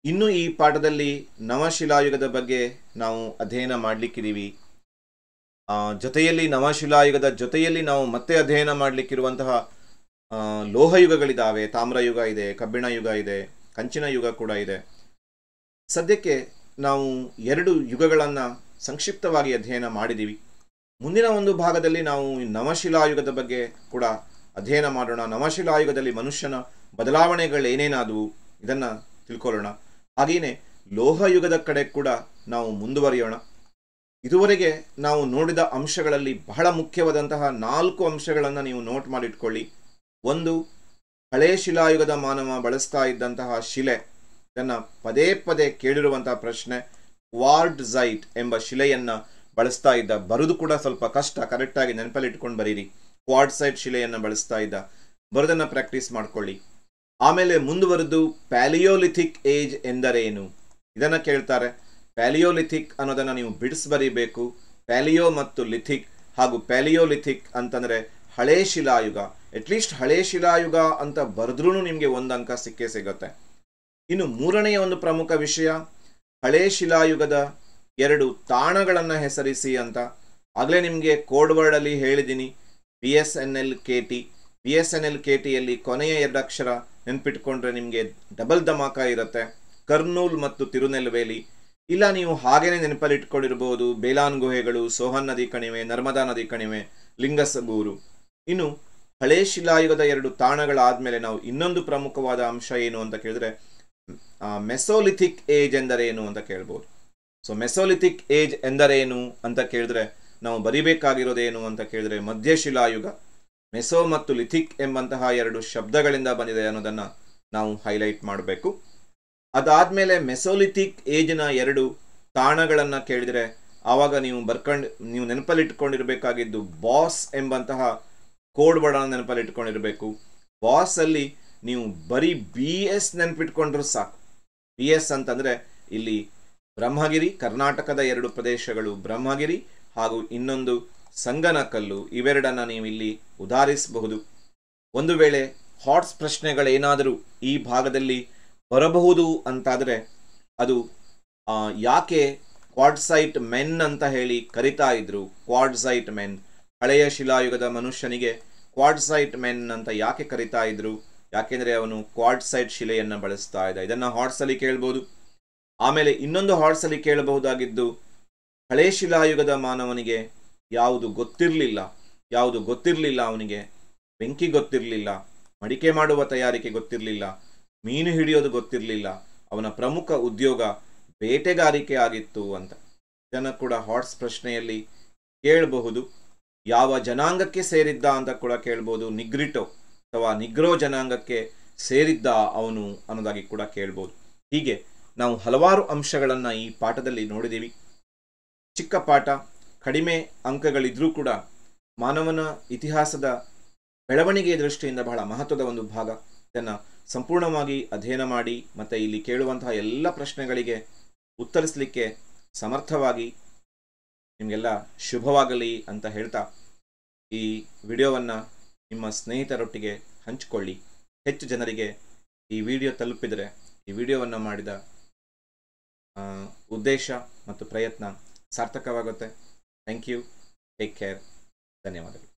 ಇನ್ನು ಈ ಪಾಠದಲ್ಲಿ ನವಶಿಲಾಯುಗದ ಬಗ್ಗೆ ನಾವು ಅಧ್ಯಯನ ಮಾಡಲಿಕ್ಕಿದ್ದೀವಿ. ಜೊತೆಯಲ್ಲಿ ನವಶಿಲಾಯುಗದ ಜೊತೆಯಲ್ಲಿ ನಾವು ಮತ್ತೆ ಅಧ್ಯಯನ ಮಾಡಲಿಕ್ಕಿರುವಂತಹ ಲೋಹಯುಗಗಳಿದ್ದಾವೆ. ತಾಮ್ರಯುಗ ಇದೆ, ಕಬ್ಬಿಣ ಯುಗ ಇದೆ, ಕಂಚಿನ ಯುಗ ಕೂಡ ಇದೆ. ಸದ್ಯಕ್ಕೆ ನಾವು 2 ಯುಗಗಳನ್ನು ಸಂಕ್ಷಿಪ್ತವಾಗಿ ಅಧ್ಯಯನ ಮಾಡಿದ್ದೀವಿ. ಮುಂದಿನ ಒಂದು ಭಾಗದಲ್ಲಿ ನಾವು ನವಶಿಲಾಯುಗದ ಬಗ್ಗೆ ಕೂಡ ಅಧ್ಯಯನ ಮಾಡೋಣ. ನವಶಿಲಾಯುಗದಲ್ಲಿ ಮನುಷ್ಯನ ಬದಲಾವಣೆಗಳೇನೇನಾದವು ಇದನ್ನು ತಿಳ್ಕೊಳ್ಳೋಣ. ಹಾಗೆಯೇ ಲೋಹಯುಗದ ಕಡೆ ಕೂಡ ನಾವು ಮುಂದುವರಿಯೋಣ. ಇದುವರೆಗೆ ನಾವು ನೋಡಿದ ಅಂಶಗಳಲ್ಲಿ ಬಹಳ ಮುಖ್ಯವಾದಂತಹ 4 ಅಂಶಗಳನ್ನು ನೀವು ನೋಟ್ ಮಾಡಿಟ್ಕೊಳ್ಳಿ. 1, ಹಳೆ ಶಿಲಾಯುಗದ ಮಾನವ ಬಳಸ್ತಾ ಇದ್ದಂತಹ ಶಿಲೆ. ಇದನ್ನು ಪದೇ ಪದೇ ಕೇಳಿರುವಂತಹ ಪ್ರಶ್ನೆ. ಕ್ವಾರ್ಟ್ಝೈಟ್ ಎಂಬ ಶಿಲೆಯನ್ನು ಬಳಸ್ತಾ ಇದ್ದ. ಬರೆದು ಕೂಡ ಸ್ವಲ್ಪ ಕಷ್ಟ, ಕರೆಕ್ಟಾಗಿ ನೆನಪಲ್ಲಿಟ್ಕೊಂಡು ಬರೀರಿ. ಕ್ವಾರ್ಟ್ಝೈಟ್ ಶಿಲೆಯನ್ನು ಬಳಸ್ತಾ ಇದ್ದ. ಬರೋದನ್ನು ಪ್ರಾಕ್ಟೀಸ್ ಮಾಡ್ಕೊಳ್ಳಿ. ಆಮೇಲೆ ಮುಂದುವರೆದು ಪ್ಯಾಲಿಯೋಲಿಥಿಕ್ ಏಜ್ ಎಂದರೇನು ಇದನ್ನು ಕೇಳ್ತಾರೆ. ಪ್ಯಾಲಿಯೋಲಿಥಿಕ್ ಅನ್ನೋದನ್ನು ನೀವು ಬಿಡಿಸಿ ಬರೀಬೇಕು. ಪ್ಯಾಲಿಯೋ ಮತ್ತು ಲಿಥಿಕ್ ಹಾಗೂ ಪ್ಯಾಲಿಯೋಲಿಥಿಕ್ ಅಂತಂದರೆ ಹಳೆ ಶಿಲಾಯುಗ. ಅಟ್ಲೀಸ್ಟ್ ಹಳೆ ಶಿಲಾಯುಗ ಅಂತ ಬರೆದ್ರೂ ನಿಮಗೆ 1 ಅಂಕ ಸಿಕ್ಕೇ ಸಿಗುತ್ತೆ. ಇನ್ನು 3ನೆಯ ಒಂದು ಪ್ರಮುಖ ವಿಷಯ, ಹಳೆ ಶಿಲಾಯುಗದ 2 ತಾಣಗಳನ್ನು ಹೆಸರಿಸಿ ಅಂತ. ಆಗಲೇ ನಿಮಗೆ ಕೋಡ್ ವರ್ಡಲ್ಲಿ ಹೇಳಿದ್ದೀನಿ, BSNL KT. BSNL KTಯಲ್ಲಿ ಕೊನೆಯ 2 ಅಕ್ಷರ ನೆನ್ಪಿಟ್ಕೊಂಡ್ರೆ ನಿಮಗೆ ಡಬಲ್ ಧಮಾಕ ಇರುತ್ತೆ. ಕರ್ನೂಲ್ ಮತ್ತು ತಿರುನೆಲ್ವೇಲಿ. ಇಲ್ಲ ನೀವು ಹಾಗೇನೆ ನೆನಪಲ್ಲಿಟ್ಕೊಂಡಿರ್ಬೋದು, ಬೇಲಾನ್ ಗುಹೆಗಳು, ಸೋಹನ್ ನದಿ ಕಣಿವೆ, ನರ್ಮದಾ ನದಿ ಕಣಿವೆ, ಲಿಂಗಸಗೂರು. ಇನ್ನು ಹಳೆ ಶಿಲಾಯುಗದ 2 ತಾಣಗಳಾದಮೇಲೆ ನಾವು ಇನ್ನೊಂದು ಪ್ರಮುಖವಾದ ಅಂಶ ಏನು ಅಂತ ಕೇಳಿದ್ರೆ, ಮೆಸೋಲಿಥಿಕ್ ಏಜ್ ಎಂದರೇನು ಅಂತ ಕೇಳ್ಬೋದು. ಸೊ ಮೆಸೋಲಿಥಿಕ್ ಏಜ್ ಎಂದರೇನು ಅಂತ ಕೇಳಿದ್ರೆ ನಾವು ಬರಿಬೇಕಾಗಿರೋದೇನು ಅಂತ ಕೇಳಿದ್ರೆ, ಮಧ್ಯಶಿಲಾಯುಗ, ಮೆಸೋ ಮತ್ತು ಲಿಥಿಕ್ ಎಂಬಂತಹ 2 ಶಬ್ದಗಳಿಂದ ಬಂದಿದೆ ಅನ್ನೋದನ್ನು ನಾವು ಹೈಲೈಟ್ ಮಾಡಬೇಕು. ಅದಾದಮೇಲೆ ಮೆಸೋಲಿಥಿಕ್ ಏಜ್ನ 2 ತಾಣಗಳನ್ನು ಕೇಳಿದರೆ ಆವಾಗ ನೀವು ನೆನಪಲ್ಲಿಟ್ಕೊಂಡಿರಬೇಕಾಗಿದ್ದು ಬಾಸ್ ಎಂಬಂತಹ ಕೋಡ್ ವರ್ಡನ್ನು ನೆನಪಲ್ಲಿಟ್ಕೊಂಡಿರಬೇಕು. ಬಾಸಲ್ಲಿ ನೀವು ಬರೀ BS ನೆನಪಿಟ್ಕೊಂಡ್ರೂ ಸಾಕು. BS ಅಂತಂದರೆ ಇಲ್ಲಿ ಬ್ರಹ್ಮಗಿರಿ, ಕರ್ನಾಟಕದ 2 ಪ್ರದೇಶಗಳು ಬ್ರಹ್ಮಗಿರಿ ಹಾಗೂ ಇನ್ನೊಂದು ಸಂಗನಕಲ್ಲು, ಇವೆರಡನ್ನು ನೀವು ಇಲ್ಲಿ ಉದಾಹರಿಸಬಹುದು. ಒಂದು ವೇಳೆ ಹಾಟ್ಸ್ ಪ್ರಶ್ನೆಗಳೇನಾದರೂ ಈ ಭಾಗದಲ್ಲಿ ಬರಬಹುದು ಅಂತಾದರೆ ಅದು ಯಾಕೆ ಕ್ವಾಡ್ಸೈಟ್ ಮೆನ್ ಅಂತ ಹೇಳಿ ಕರಿತಾ ಇದ್ರು. ಕ್ವಾಡ್ಸೈಟ್ ಮೆನ್, ಹಳೆಯ ಶಿಲಾಯುಗದ ಮನುಷ್ಯನಿಗೆ ಕ್ವಾಡ್ಸೈಟ್ ಮೆನ್ ಅಂತ ಯಾಕೆ ಕರಿತಾ ಇದ್ರು? ಯಾಕೆಂದರೆ ಅವನು ಕ್ವಾಡ್ಸೈಟ್ ಶಿಲೆಯನ್ನು ಬಳಸ್ತಾ ಇದ್ದ. ಇದನ್ನು ಹಾಟ್ಸಲ್ಲಿ ಕೇಳ್ಬೋದು. ಆಮೇಲೆ ಇನ್ನೊಂದು ಹಾಟ್ಸಲ್ಲಿ ಕೇಳಬಹುದಾಗಿದ್ದು, ಹಳೆ ಶಿಲಾಯುಗದ ಮಾನವನಿಗೆ ಯಾವುದು ಗೊತ್ತಿರಲಿಲ್ಲ ಅವನಿಗೆ ಬೆಂಕಿ ಗೊತ್ತಿರಲಿಲ್ಲ, ಮಡಿಕೆ ಮಾಡುವ ತಯಾರಿಕೆ ಗೊತ್ತಿರಲಿಲ್ಲ, ಮೀನು ಹಿಡಿಯೋದು ಗೊತ್ತಿರಲಿಲ್ಲ, ಅವನ ಪ್ರಮುಖ ಉದ್ಯೋಗ ಬೇಟೆಗಾರಿಕೆ ಆಗಿತ್ತು ಅಂತ. ಇದನ್ನು ಕೂಡ ಹಾಟ್ಸ್ ಪ್ರಶ್ನೆಯಲ್ಲಿ ಕೇಳಬಹುದು. ಯಾವ ಜನಾಂಗಕ್ಕೆ ಸೇರಿದ್ದ ಅಂತ ಕೂಡ ಕೇಳ್ಬೋದು. ನಿಗ್ರಿಟೋ ಅಥವಾ ನಿಗ್ರೋ ಜನಾಂಗಕ್ಕೆ ಸೇರಿದ್ದ ಅವನು ಅನ್ನೋದಾಗಿ ಕೂಡ ಕೇಳ್ಬೋದು. ಹೀಗೆ ನಾವು ಹಲವಾರು ಅಂಶಗಳನ್ನು ಈ ಪಾಠದಲ್ಲಿ ನೋಡಿದ್ದೀವಿ. ಚಿಕ್ಕ ಪಾಠ, ಕಡಿಮೆ ಅಂಕಗಳಿದ್ರೂ ಕೂಡ ಮಾನವನ ಇತಿಹಾಸದ ಬೆಳವಣಿಗೆಯ ದೃಷ್ಟಿಯಿಂದ ಬಹಳ ಮಹತ್ವದ ಒಂದು ಭಾಗ. ಇದನ್ನು ಸಂಪೂರ್ಣವಾಗಿ ಅಧ್ಯಯನ ಮಾಡಿ ಮತ್ತು ಇಲ್ಲಿ ಕೇಳುವಂತಹ ಎಲ್ಲ ಪ್ರಶ್ನೆಗಳಿಗೆ ಉತ್ತರಿಸಲಿಕ್ಕೆ ಸಮರ್ಥವಾಗಿ ನಿಮಗೆಲ್ಲ ಶುಭವಾಗಲಿ ಅಂತ ಹೇಳ್ತಾ ಈ ವಿಡಿಯೋವನ್ನು ನಿಮ್ಮ ಸ್ನೇಹಿತರೊಟ್ಟಿಗೆ ಹಂಚಿಕೊಳ್ಳಿ. ಹೆಚ್ಚು ಜನರಿಗೆ ಈ ವಿಡಿಯೋ ತಲುಪಿದರೆ ಈ ವಿಡಿಯೋವನ್ನು ಮಾಡಿದ ಉದ್ದೇಶ ಮತ್ತು ಪ್ರಯತ್ನ ಸಾರ್ಥಕವಾಗುತ್ತೆ. Thank you. Take care. ಧನ್ಯವಾದಗಳು.